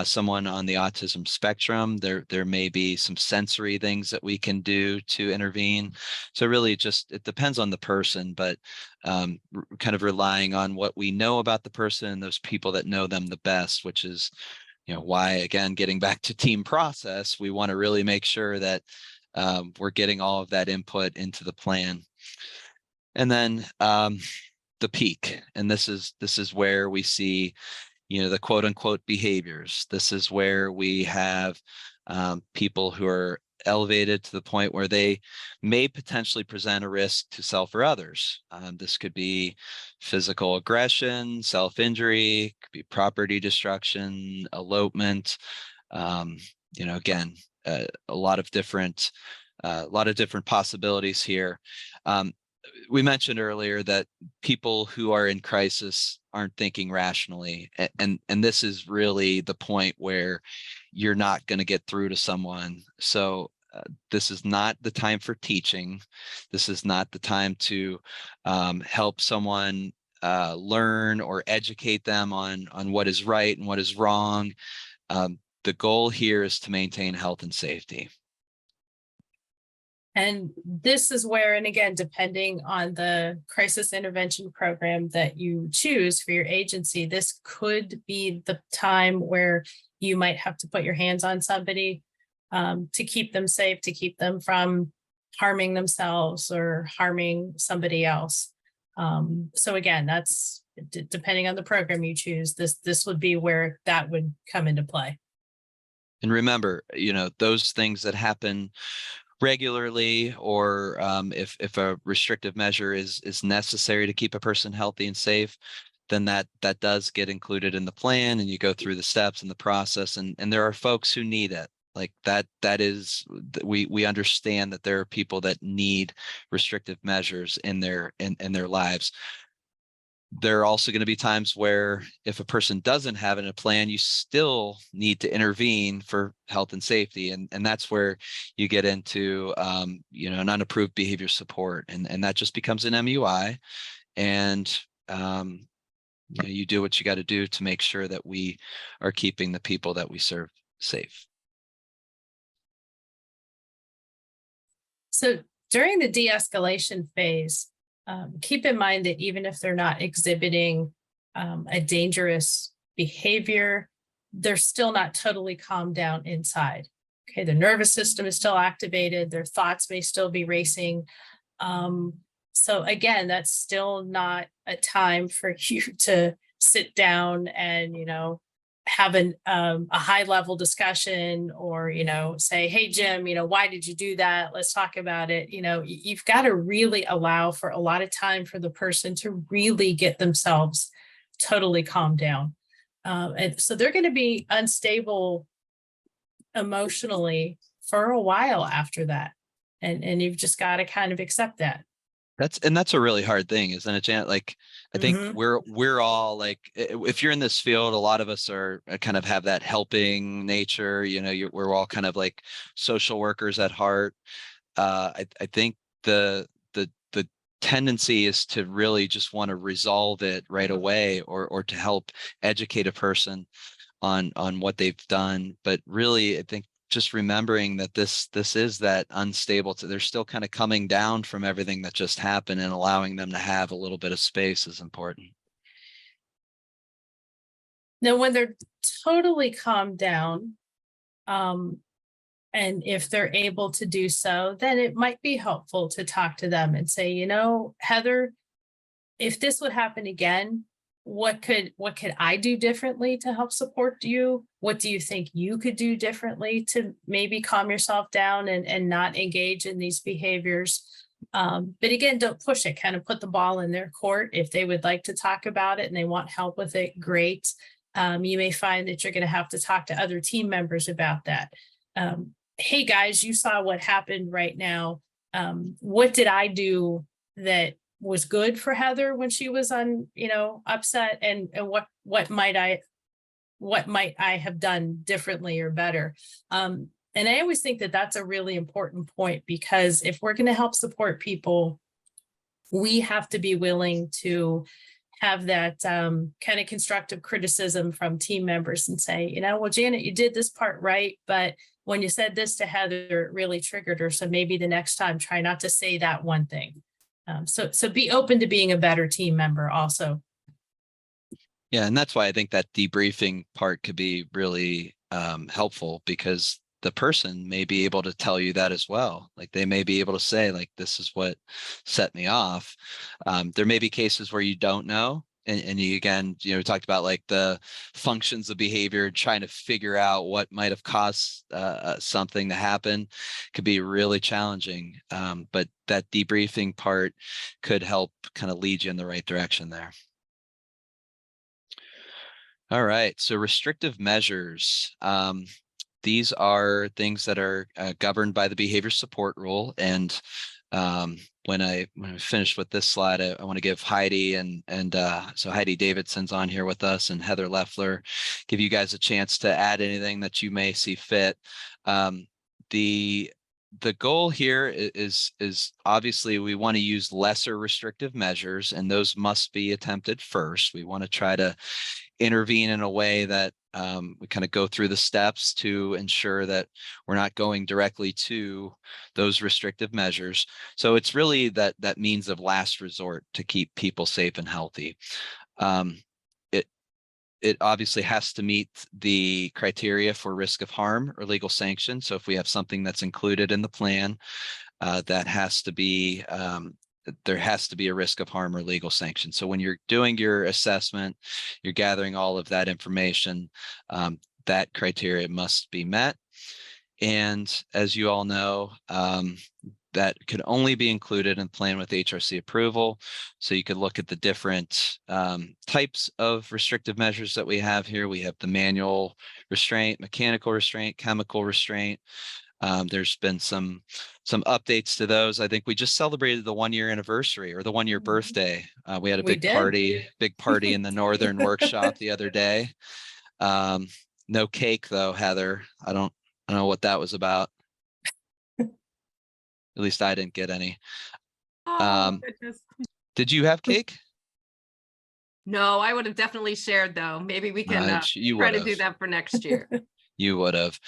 someone on the autism spectrum, there may be some sensory things that we can do to intervene. So really, it depends on the person, but kind of relying on what we know about the person and those people that know them the best, which is, why, again, getting back to team process, we want to really make sure that we're getting all of that input into the plan. And then the peak, and this is where we see, the quote unquote behaviors. This is where we have people who are elevated to the point where they may potentially present a risk to self or others. This could be physical aggression, self-injury, could be property destruction, elopement. Again, a lot of different possibilities here. We mentioned earlier that people who are in crisis aren't thinking rationally, and this is really the point where you're not going to get through to someone. So this is not the time for teaching. This is not the time to help someone learn or educate them on what is right and what is wrong. The goal here is to maintain health and safety. And this is where, and again, depending on the crisis intervention program that you choose for your agency, this could be the time where you might have to put your hands on somebody to keep them safe, to keep them from harming themselves or harming somebody else. So again, that's depending on the program you choose, this would be where that would come into play. And remember, those things that happen regularly, or if a restrictive measure is necessary to keep a person healthy and safe, then that does get included in the plan, and you go through the steps and the process, and there are folks who need it. Like that is, we understand that there are people that need restrictive measures in their lives. There are also going to be times where if a person doesn't have it in a plan, you still need to intervene for health and safety. And that's where you get into, an unapproved behavior support. And that just becomes an MUI. And you do what you got to do to make sure that we are keeping the people that we serve safe. So during the de-escalation phase, keep in mind that even if they're not exhibiting a dangerous behavior, they're still not totally calmed down inside. Okay, the nervous system is still activated. Their thoughts may still be racing. So again, that's still not a time for you to sit down and, have a high level discussion or, say, hey, Jim, why did you do that? Let's talk about it. You've got to really allow for a lot of time for the person to really get themselves totally calmed down. And so they're going to be unstable emotionally for a while after that. And you've just got to kind of accept that. That's a really hard thing, isn't it, Janet? Like, I think we're all like, if you're in this field, a lot of us are kind of have that helping nature. We're all kind of like social workers at heart. I think the tendency is to really just want to resolve it right away, or to help educate a person on what they've done. But really, I think just remembering that this is that unstable, they're still kind of coming down from everything that just happened, and allowing them to have a little bit of space is important. Now, when they're totally calmed down, and if they're able to do so, then it might be helpful to talk to them and say, you know, Heather, if this would happen again, what could I do differently to help support you? What do you think you could do differently to maybe calm yourself down and not engage in these behaviors? But again, don't push it, kind of put the ball in their court. If they would like to talk about it and they want help with it, great. You may find that you're going to have to talk to other team members about that. Hey guys, you saw what happened right now. What did I do that was good for Heather when she was upset, and what might I have done differently or better? And I always think that that's a really important point, because if we're going to help support people, we have to be willing to have that kind of constructive criticism from team members and say, you know, well, Janet, you did this part right, but when you said this to Heather, it really triggered her. So maybe the next time, try not to say that one thing. So be open to being a better team member also. Yeah, and that's why I think that debriefing part could be really helpful, because the person may be able to tell you that as well. Like they may be able to say, like, this is what set me off. There may be cases where you don't know. And you, again, you know, we talked about like the functions of behavior, trying to figure out what might have caused something to happen could be really challenging. But that debriefing part could help kind of lead you in the right direction there. All right, so restrictive measures. These are things that are governed by the behavior support rule. And when I finish with this slide, I want to give Heidi so Heidi Davidson's on here with us, and Heather Leffler, give you guys a chance to add anything that you may see fit. The goal here is obviously we want to use lesser restrictive measures, and those must be attempted first. We want to try to intervene in a way that we kind of go through the steps to ensure that we're not going directly to those restrictive measures. So it's really that means of last resort to keep people safe and healthy. It obviously has to meet the criteria for risk of harm or legal sanction. So if we have something that's included in the plan, that has to be there has to be a risk of harm or legal sanction. So when you're doing your assessment, you're gathering all of that information, that criteria must be met. And as you all know, that could only be included in the plan with HRC approval. So you could look at the different types of restrictive measures that we have here. We have the manual restraint, mechanical restraint, chemical restraint. There's been some updates to those. I think we just celebrated the 1-year anniversary, or the 1-year birthday. We had a big party in the Northern workshop the other day. No cake though, Heather. I don't know what that was about. At least I didn't get any. Did you have cake? No, I would have definitely shared though. Maybe we can try to do that for next year. You would have.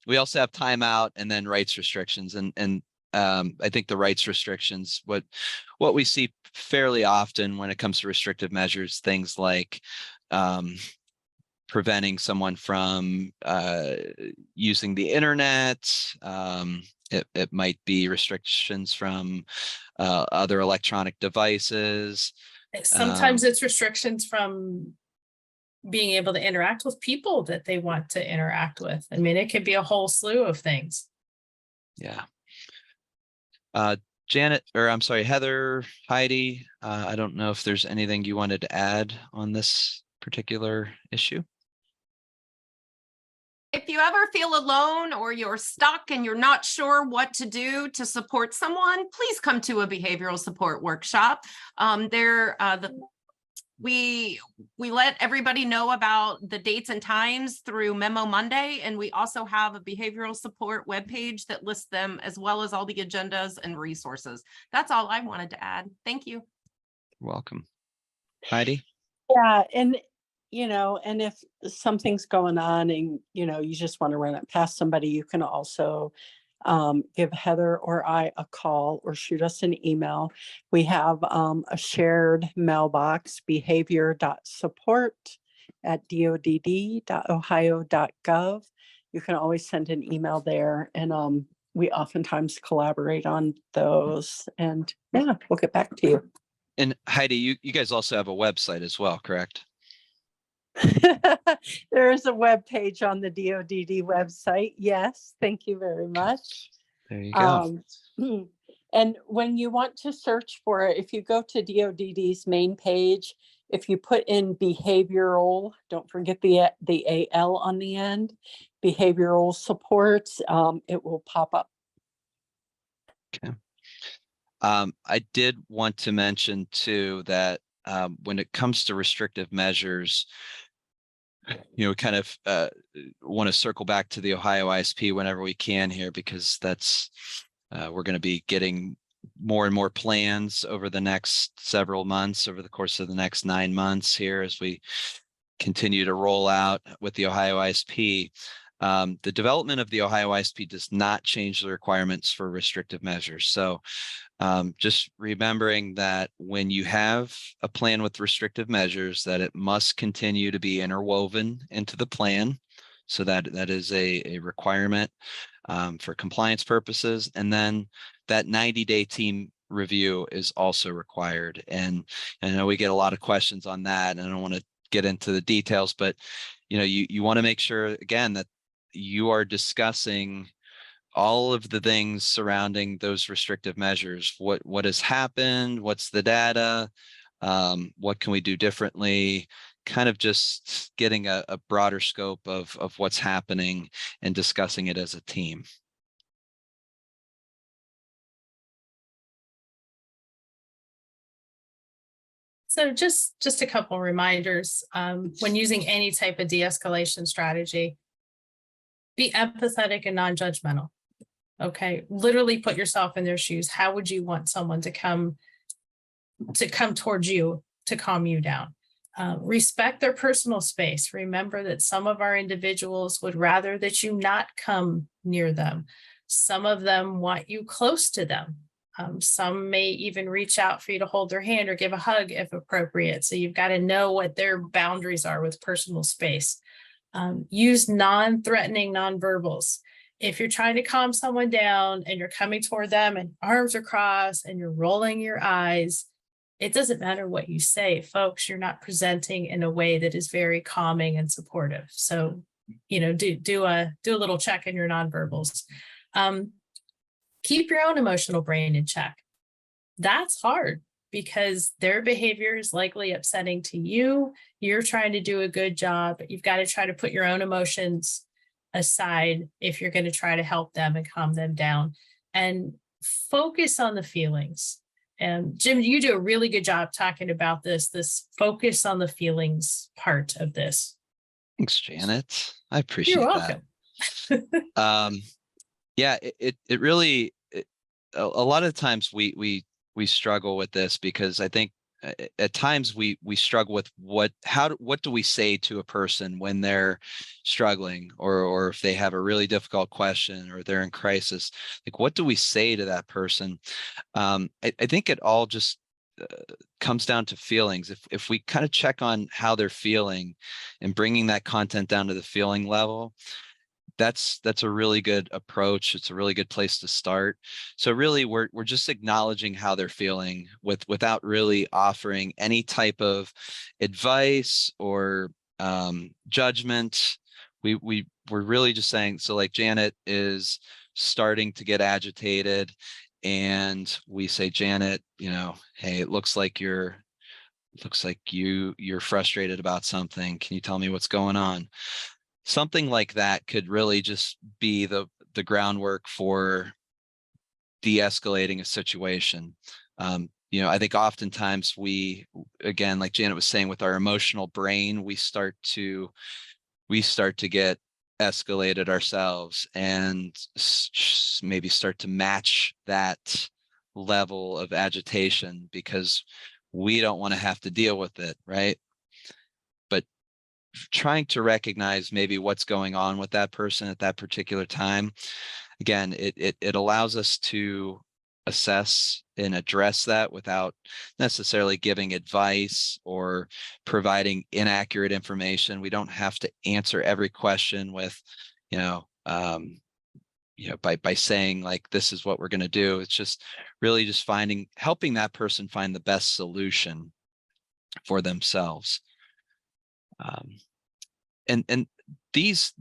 We also have timeout and then rights restrictions, and I think the rights restrictions, what we see fairly often when it comes to restrictive measures, things like preventing someone from using the internet. It might be restrictions from other electronic devices. Sometimes it's restrictions from being able to interact with people that they want to interact with. I mean, it could be a whole slew of things. Yeah. Janet, or I'm sorry, Heather, Heidi, I don't know if there's anything you wanted to add on this particular issue. If you ever feel alone or you're stuck and you're not sure what to do to support someone, please come to a behavioral support workshop. We let everybody know about the dates and times through Memo Monday, and we also have a behavioral support webpage that lists them, as well as all the agendas and resources. That's all I wanted to add. Thank you. You're welcome. Heidi? Yeah, and you know, and if something's going on and, you know, you just want to run it past somebody, you can also give Heather or I a call or shoot us an email. We have a shared mailbox, behavior.support@dodd.ohio.gov. You can always send an email there, and we oftentimes collaborate on those. And yeah, we'll get back to you. And Heidi, you guys also have a website as well, correct? There is a web page on the DODD website. Yes, thank you very much. There you go. And when you want to search for it, if you go to DODD's main page, if you put in behavioral, don't forget the AL on the end, behavioral supports, it will pop up. Okay. I did want to mention too that when it comes to restrictive measures, you know, kind of want to circle back to the Ohio ISP whenever we can here, because that's we're going to be getting more and more plans over the next several months, over the course of the next 9 months here as we continue to roll out with the Ohio ISP. The development of the Ohio ISP does not change the requirements for restrictive measures. So just remembering that when you have a plan with restrictive measures, that it must continue to be interwoven into the plan. So that is a requirement for compliance purposes. And then that 90-day team review is also required. And I know we get a lot of questions on that, and I don't want to get into the details, but you know, you want to make sure again that you are discussing all of the things surrounding those restrictive measures. What has happened? What's the data? What can we do differently? Kind of just getting a broader scope of what's happening and discussing it as a team. So just a couple reminders, when using any type of de-escalation strategy, be empathetic and non-judgmental. Okay, literally put yourself in their shoes. How would you want someone to come towards you to calm you down? Respect their personal space. Remember that some of our individuals would rather that you not come near them. Some of them want you close to them. Some may even reach out for you to hold their hand or give a hug if appropriate. So you've got to know what their boundaries are with personal space. Use non-threatening nonverbals. If you're trying to calm someone down and you're coming toward them and arms are crossed and you're rolling your eyes, it doesn't matter what you say, folks, you're not presenting in a way that is very calming and supportive. So, you know, do a little check in your nonverbals. Keep your own emotional brain in check. That's hard because their behavior is likely upsetting to you. You're trying to do a good job, but you've got to try to put your own emotions aside if you're going to try to help them and calm them down, and focus on the feelings. And Jim, you do a really good job talking about this focus on the feelings part of this. Thanks, Janet. I appreciate You're that. welcome. Yeah, it really, a lot of times we struggle with this because I think at times we struggle with what do we say to a person when they're struggling, or if they have a really difficult question or they're in crisis, like what do we say to that person? I think it all just comes down to feelings. If we kind of check on how they're feeling and bringing that content down to the feeling level, that's a really good approach. It's a really good place to start. So really we're just acknowledging how they're feeling without really offering any type of advice or judgment. We're really just saying, so like Janet is starting to get agitated and we say, Janet, you know, hey, it looks like you're frustrated about something. Can you tell me what's going on? Something like that could really just be the groundwork for de-escalating a situation. You know, I think oftentimes we, again, like Janet was saying, with our emotional brain, we start to get escalated ourselves and maybe start to match that level of agitation because we don't want to have to deal with it, right? But trying to recognize maybe what's going on with that person at that particular time. Again, it allows us to assess and address that without necessarily giving advice or providing inaccurate information. We don't have to answer every question with, by saying like, this is what we're going to do. It's just really just helping that person find the best solution for themselves. And these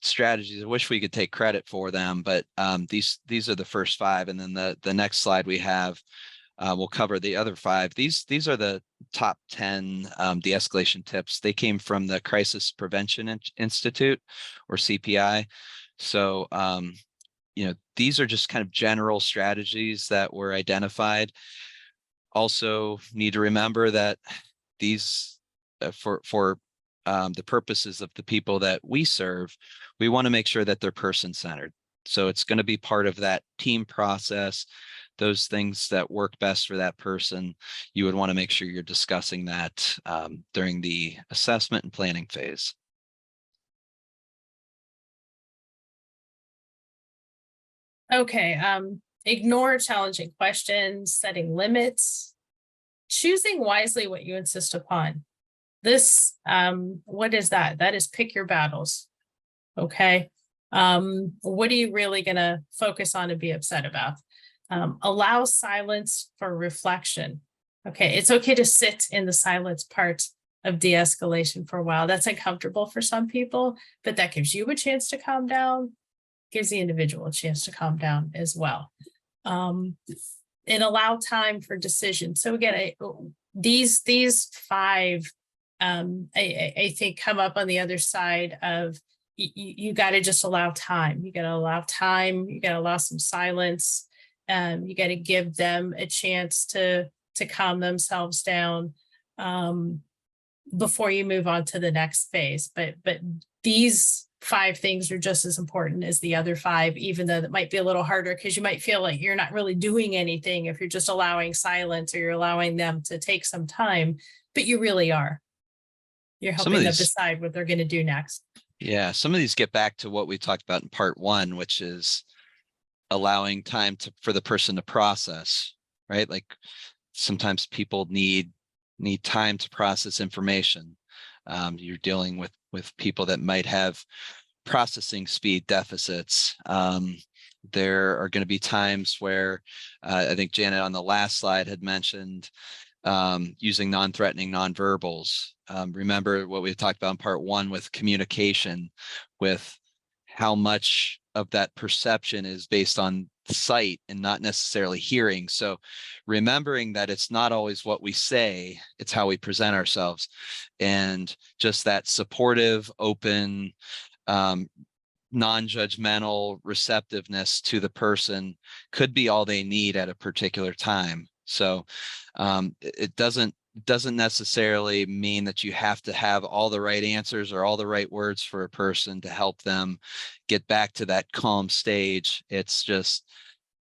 strategies, I wish we could take credit for them, but these are the first 5, and then the next slide we have, we'll cover the other 5. These are the top 10 de-escalation tips. They came from the Crisis Prevention Institute, or CPI. So these are just kind of general strategies that were identified. Also need to remember that these for the purposes of the people that we serve, we want to make sure that they're person-centered. So it's going to be part of that team process. Those things that work best for that person, you would want to make sure you're discussing that during the assessment and planning phase. Okay, ignore challenging questions, setting limits, choosing wisely what you insist upon. This, what is that? That is pick your battles. Okay. What are you really going to focus on and be upset about? Allow silence for reflection. Okay. It's okay to sit in the silence part of de-escalation for a while. That's uncomfortable for some people, but that gives you a chance to calm down, gives the individual a chance to calm down as well. And allow time for decision. So again, these 5, I think come up on the other side of you got to just allow time. You got to allow time. You got to allow some silence. You got to give them a chance to calm themselves down before you move on to the next phase. But these 5 things are just as important as the other 5, even though that might be a little harder because you might feel like you're not really doing anything if you're just allowing silence or you're allowing them to take some time, but you really are. You're helping them decide what they're going to do next. Yeah, some of these get back to what we talked about in part 1, which is allowing time for the person to process, right? Like sometimes people need time to process information. You're dealing with people that might have processing speed deficits. There are going to be times where I think Janet on the last slide had mentioned using non-threatening nonverbals. Remember what we talked about in part 1 with communication, with how much of that perception is based on sight and not necessarily hearing. So remembering that it's not always what we say, it's how we present ourselves. And just that supportive, open, non-judgmental receptiveness to the person could be all they need at a particular time. So it doesn't necessarily mean that you have to have all the right answers or all the right words for a person to help them get back to that calm stage. It's just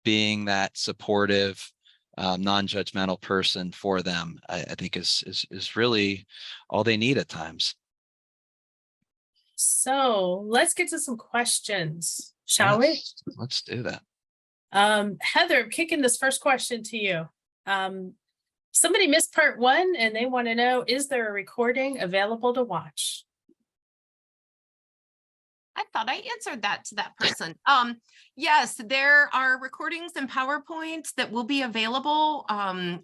being that supportive, non-judgmental person for them, I think is really all they need at times. So let's get to some questions, shall we? Let's do that. Heather, I'm kicking this first question to you. Somebody missed part 1 and they want to know, is there a recording available to watch? I thought I answered that to that person. Yes, there are recordings and PowerPoints that will be available.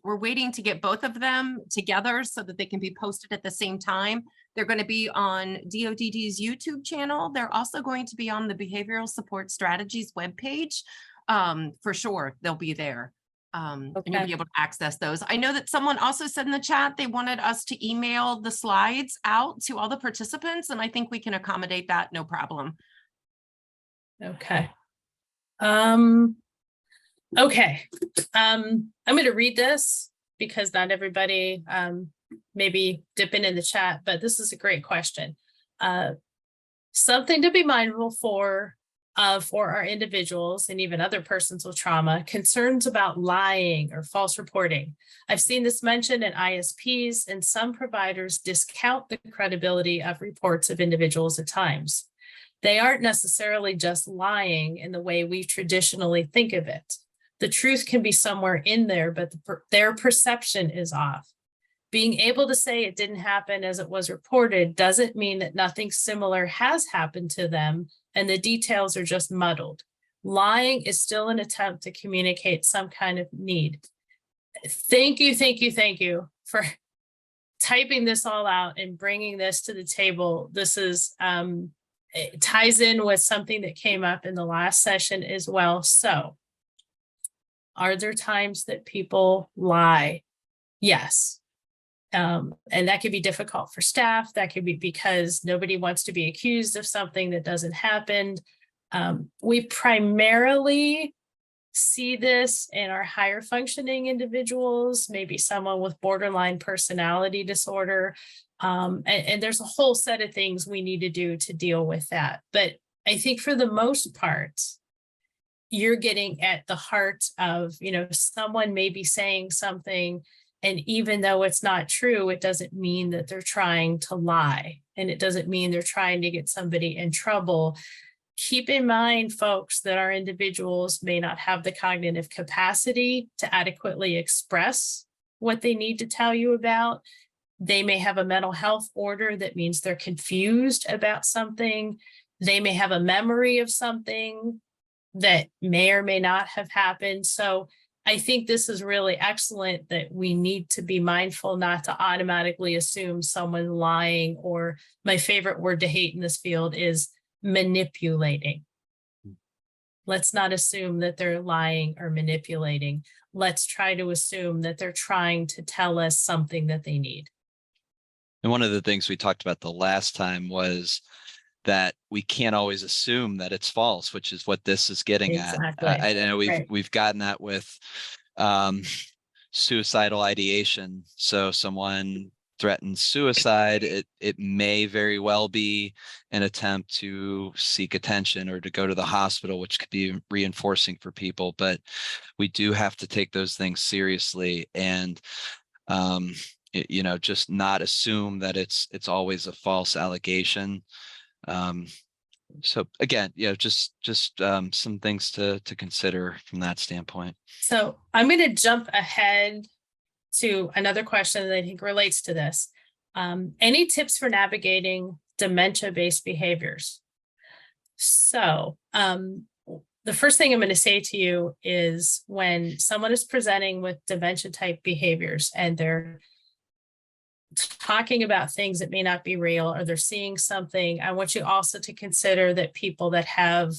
We're waiting to get both of them together so that they can be posted at the same time. They're going to be on DODD's YouTube channel. They're also going to be on the Behavioral Support Strategies webpage. For sure, they'll be there. And you'll be able to access those. I know that someone also said in the chat they wanted us to email the slides out to all the participants, and I think we can accommodate that, no problem. Okay. Okay. I'm going to read this because not everybody maybe dipping in the chat, but this is a great question. Something to be mindful for for our individuals and even other persons with trauma, concerns about lying or false reporting. I've seen this mentioned in ISPs, and some providers discount the credibility of reports of individuals at times. They aren't necessarily just lying in the way we traditionally think of it. The truth can be somewhere in there, but their perception is off. Being able to say it didn't happen as it was reported doesn't mean that nothing similar has happened to them and the details are just muddled. Lying is still an attempt to communicate some kind of need. Thank you for typing this all out and bringing this to the table. This is, it ties in with something that came up in the last session as well. So, are there times that people lie? Yes. And that could be difficult for staff. That could be because nobody wants to be accused of something that doesn't happen. We primarily see this in our higher functioning individuals, maybe someone with borderline personality disorder. And there's a whole set of things we need to do to deal with that. But I think for the most part, you're getting at the heart of, someone may be saying something, and even though it's not true, it doesn't mean that they're trying to lie. And it doesn't mean they're trying to get somebody in trouble. Keep in mind, folks, that our individuals may not have the cognitive capacity to adequately express what they need to tell you about. They may have a mental health order that means they're confused about something. They may have a memory of something that may or may not have happened. So I think this is really excellent that we need to be mindful not to automatically assume someone lying, or my favorite word to hate in this field is manipulating. Let's not assume that they're lying or manipulating. Let's try to assume that they're trying to tell us something that they need. And one of the things we talked about the last time was that we can't always assume that it's false, which is what this is getting Exactly. at. I know Right. we've gotten that with suicidal ideation. So someone threatens suicide, it may very well be an attempt to seek attention or to go to the hospital, which could be reinforcing for people. But we do have to take those things seriously and just not assume that it's always a false allegation. So again, just some things to consider from that standpoint. So I'm going to jump ahead to another question that I think relates to this. Any tips for navigating dementia-based behaviors? So the first thing I'm going to say to you is when someone is presenting with dementia-type behaviors and they're talking about things that may not be real, or they're seeing something, I want you also to consider that people that have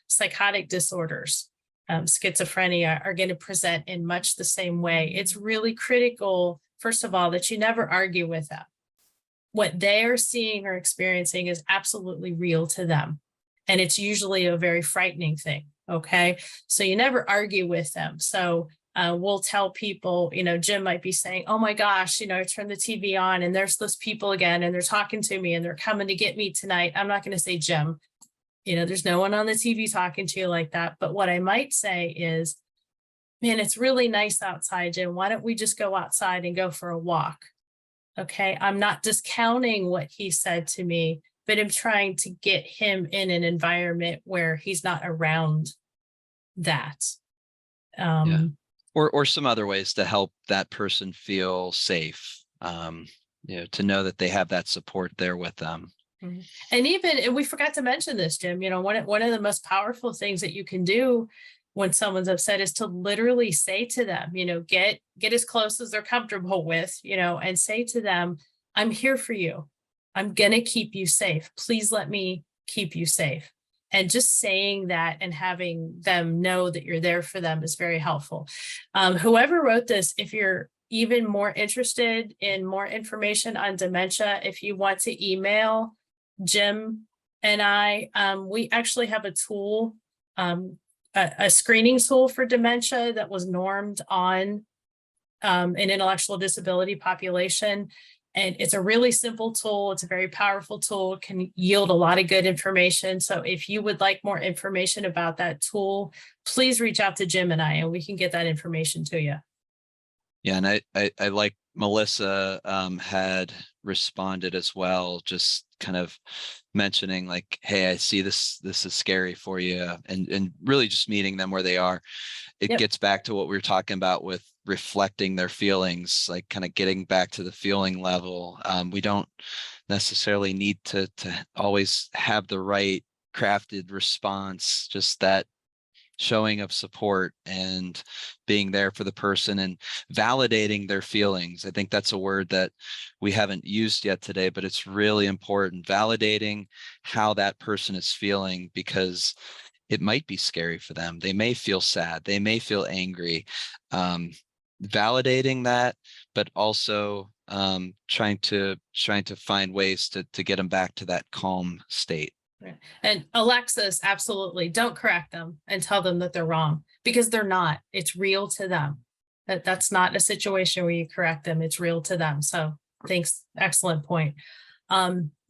psychotic disorders, schizophrenia, are going to present in much the same way. It's really critical, first of all, that you never argue with them. What they are seeing or experiencing is absolutely real to them. And it's usually a very frightening thing. Okay. So you never argue with them. So we'll tell people, Jim might be saying, oh my gosh, I turned the TV on and there's those people again, and they're talking to me and they're coming to get me tonight. I'm not going to say, Jim, there's no one on the TV talking to you like that. But what I might say is, man, it's really nice outside, Jim. Why don't we just go outside and go for a walk? Okay. I'm not discounting what he said to me, but I'm trying to get him in an environment where he's not around that. Yeah. Or some other ways to help that person feel safe, to know that they have that support there with them. And we forgot to mention this, Jim, one of the most powerful things that you can do when someone's upset is to literally say to them, get as close as they're comfortable with, and say to them, I'm here for you. I'm going to keep you safe. Please let me keep you safe. And just saying that and having them know that you're there for them is very helpful. Whoever wrote this, if you're even more interested in more information on dementia, if you want to email Jim and I, we actually have a tool, a screening tool for dementia that was normed on an intellectual disability population. And it's a really simple tool. It's a very powerful tool, can yield a lot of good information. So if you would like more information about that tool, please reach out to Jim and I, and we can get that information to you. Yeah, and I like Melissa had responded as well, just kind of mentioning like, hey, I see this is scary for you, and really just meeting them where they are. It Yep. gets back to what we were talking about with reflecting their feelings, like kind of getting back to the feeling level. We don't necessarily need to always have the right crafted response, just that showing of support and being there for the person and validating their feelings. I think that's a word that we haven't used yet today, but it's really important. Validating how that person is feeling, because it might be scary for them. They may feel sad. They may feel angry. Validating that, but also trying to find ways to get them back to that calm state. And Alexis, absolutely, don't correct them and tell them that they're wrong, because they're not. It's real to them. That's not a situation where you correct them. It's real to them. So thanks. Excellent point.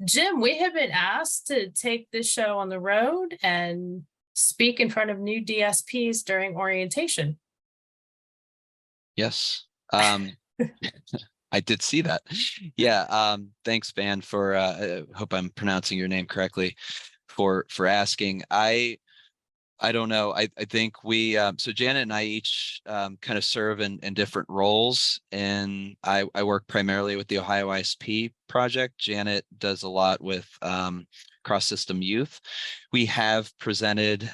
Jim, we have been asked to take this show on the road and speak in front of new DSPs during orientation. Yes. I did see that. Yeah. Thanks, Van, for I hope I'm pronouncing your name correctly, for asking. I don't know. I think we so Janet and I each kind of serve in different roles, and I work primarily with the Ohio ISP project. Janet does a lot with cross-system youth. We have presented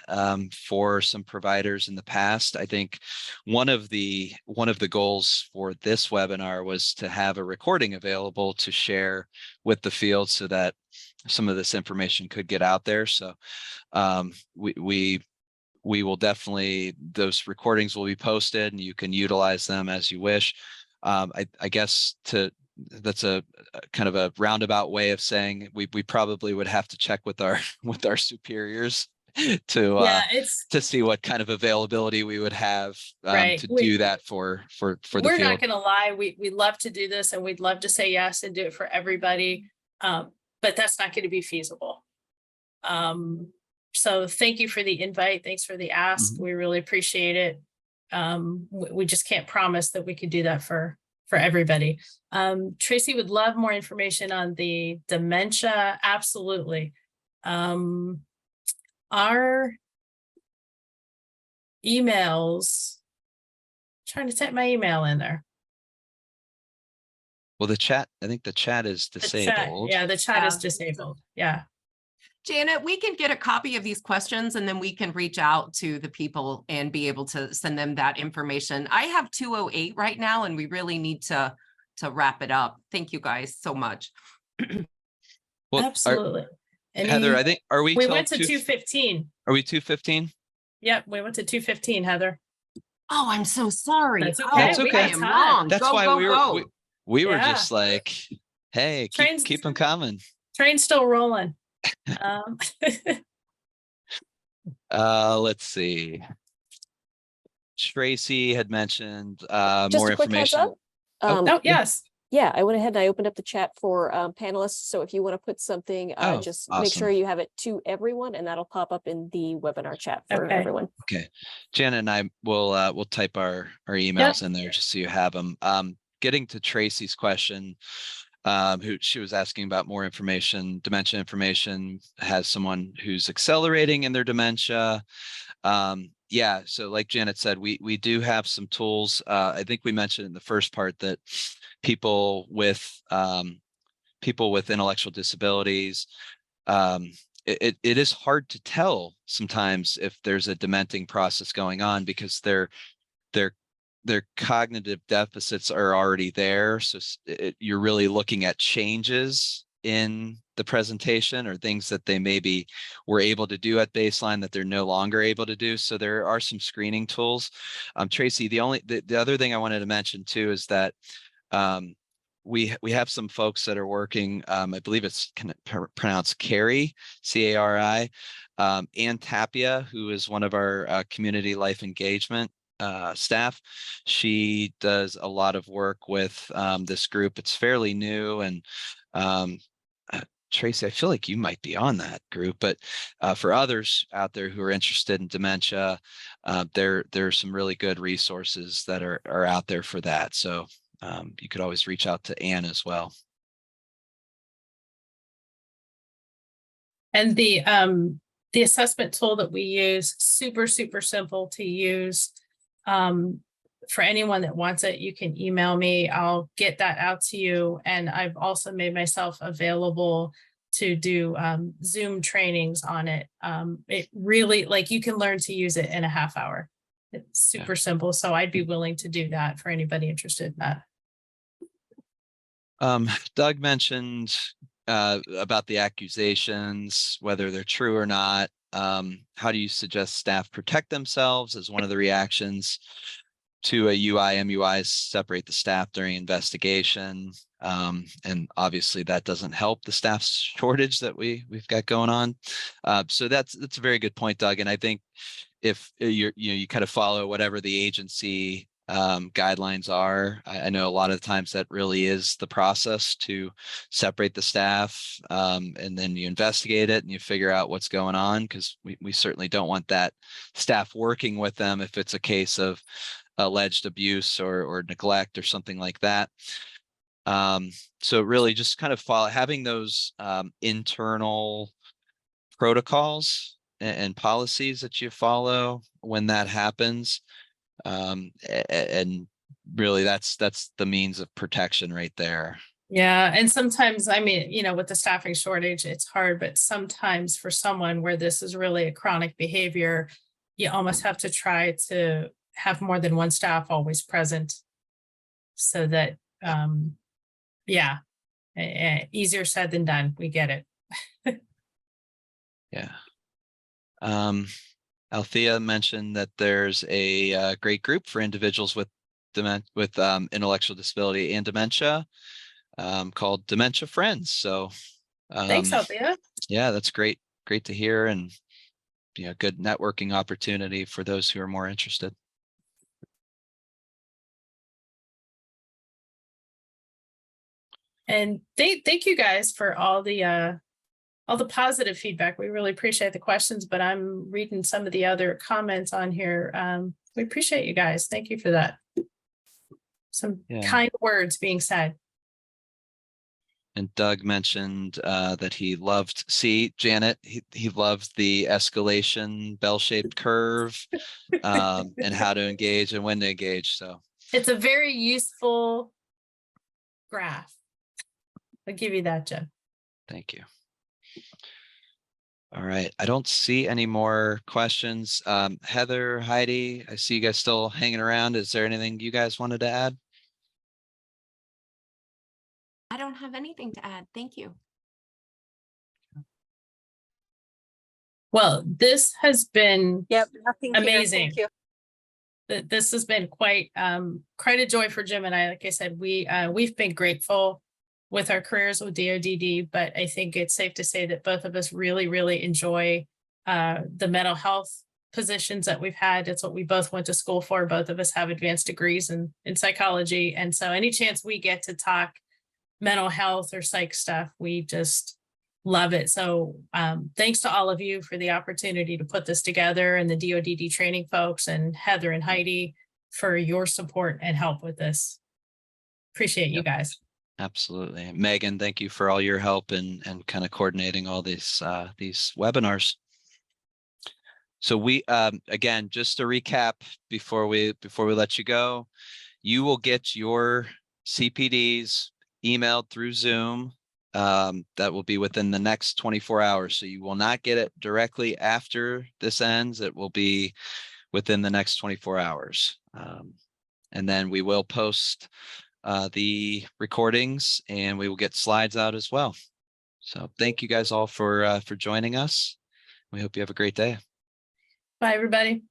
for some providers in the past. I think one of the goals for this webinar was to have a recording available to share with the field so that some of this information could get out there. So we will definitely, those recordings will be posted and you can utilize them as you wish. I guess that's a kind of a roundabout way of saying we probably would have to check with our superiors to see what kind of availability we would have Right. to do that for the field. We're not going to lie. We love to do this and we'd love to say yes and do it for everybody. But that's not going to be feasible. So thank you for the invite. Thanks for the ask. Mm-hmm. We really appreciate it. We just can't promise that we could do that for everybody. Tracy would love more information on the dementia. Absolutely. Our emails, trying to type my email in there. Well, I think the chat is disabled. The chat is disabled. Yeah. Janet, we can get a copy of these questions and then we can reach out to the people and be able to send them that information. I have 2:08 right now and we really need to wrap it up. Thank you guys so much. Well, absolutely. Heather, I think, we went to 2:15. Are we 2:15? Yep, we went to 2:15, Heather. Oh, I'm so sorry. That's okay. That's okay. I am wrong. That's why we were just like, hey, keep them coming. Train's still rolling. Let's see. Tracy had mentioned more information. Yes. Yeah, I went ahead and I opened up the chat for panelists. So if you want to put something, just make sure you have it to everyone, and that'll pop up in the webinar chat for everyone. Okay. Janet and I will type our emails in there just so you have them. Getting to Tracy's question, who she was asking about more information, dementia information, has someone who's accelerating in their dementia. Yeah, so like Janet said, we do have some tools. I think we mentioned in the first part that people with intellectual disabilities, it is hard to tell sometimes if there's a dementing process going on because their cognitive deficits are already there. So you're really looking at changes in the presentation or things that they maybe were able to do at baseline that they're no longer able to do. So there are some screening tools. Tracy, the other thing I wanted to mention too is that we have some folks that are working, I believe it's pronounced CARI, C-A-R-I, Ann Tapia, who is one of our community life engagement staff. She does a lot of work with this group. It's fairly new, and Tracy, I feel like you might be on that group, but for others out there who are interested in dementia, there are some really good resources that are out there for that. So you could always reach out to Anne as well. And the assessment tool that we use, super simple to use. For anyone that wants it, you can email me. I'll get that out to you. And I've also made myself available to do Zoom trainings on it. It really, like, you can learn to use it in a half hour. It's super simple. So I'd be willing to do that for anybody interested in that. Doug mentioned about the accusations, whether they're true or not. How do you suggest staff protect themselves as one of the reactions to a UI, MUI, separate the staff during investigation? And obviously that doesn't help the staff shortage that we've got going on. So that's a very good point, Doug. And I think if you kind of follow whatever the agency guidelines are, I know a lot of the times that really is the process to separate the staff, and then you investigate it and you figure out what's going on, because we certainly don't want that staff working with them if it's a case of alleged abuse or neglect or something like that. So really just kind of having those internal protocols and policies that you follow when that happens. And really that's the means of protection right there. Yeah. And sometimes, I mean, with the staffing shortage, it's hard, but sometimes for someone where this is really a chronic behavior, you almost have to try to have more than one staff always present, so that, easier said than done. We get it. Yeah. Althea mentioned that there's a great group for individuals with intellectual disability and dementia, called Dementia Friends. So Thanks, Althea. Yeah, that's great to hear, and good networking opportunity for those who are more interested. And thank you guys for all the positive feedback. We really appreciate the questions, but I'm reading some of the other comments on here. We appreciate you guys. Thank you for that. Some kind words being said. And Doug mentioned that he loved, Janet, he loved the escalation bell-shaped curve, and how to engage and when to engage. So it's a very useful graph. I'll give you that, Jim. Thank you. All right. I don't see any more questions. Heather, Heidi, I see you guys still hanging around. Is there anything you guys wanted to add? I don't have anything to add. Thank you. Well, this has been amazing. Thank you. This has been quite a joy for Jim and I. Like I said, we've been grateful with our careers with DODD, but I think it's safe to say that both of us really enjoy the mental health positions that we've had. It's what we both went to school for. Both of us have advanced degrees in psychology. And so any chance we get to talk mental health or psych stuff, we just love it. So thanks to all of you for the opportunity to put this together, and the DODD training folks, and Heather and Heidi for your support and help with this. Appreciate you guys. Absolutely. Megan, thank you for all your help and kind of coordinating all these webinars. So we, again, just to recap before we let you go, you will get your CPDs emailed through Zoom. That will be within the next 24 hours. So you will not get it directly after this ends. It will be within the next 24 hours. And then we will post the recordings, and we will get slides out as well. So thank you guys all for joining us. We hope you have a great day. Bye, everybody.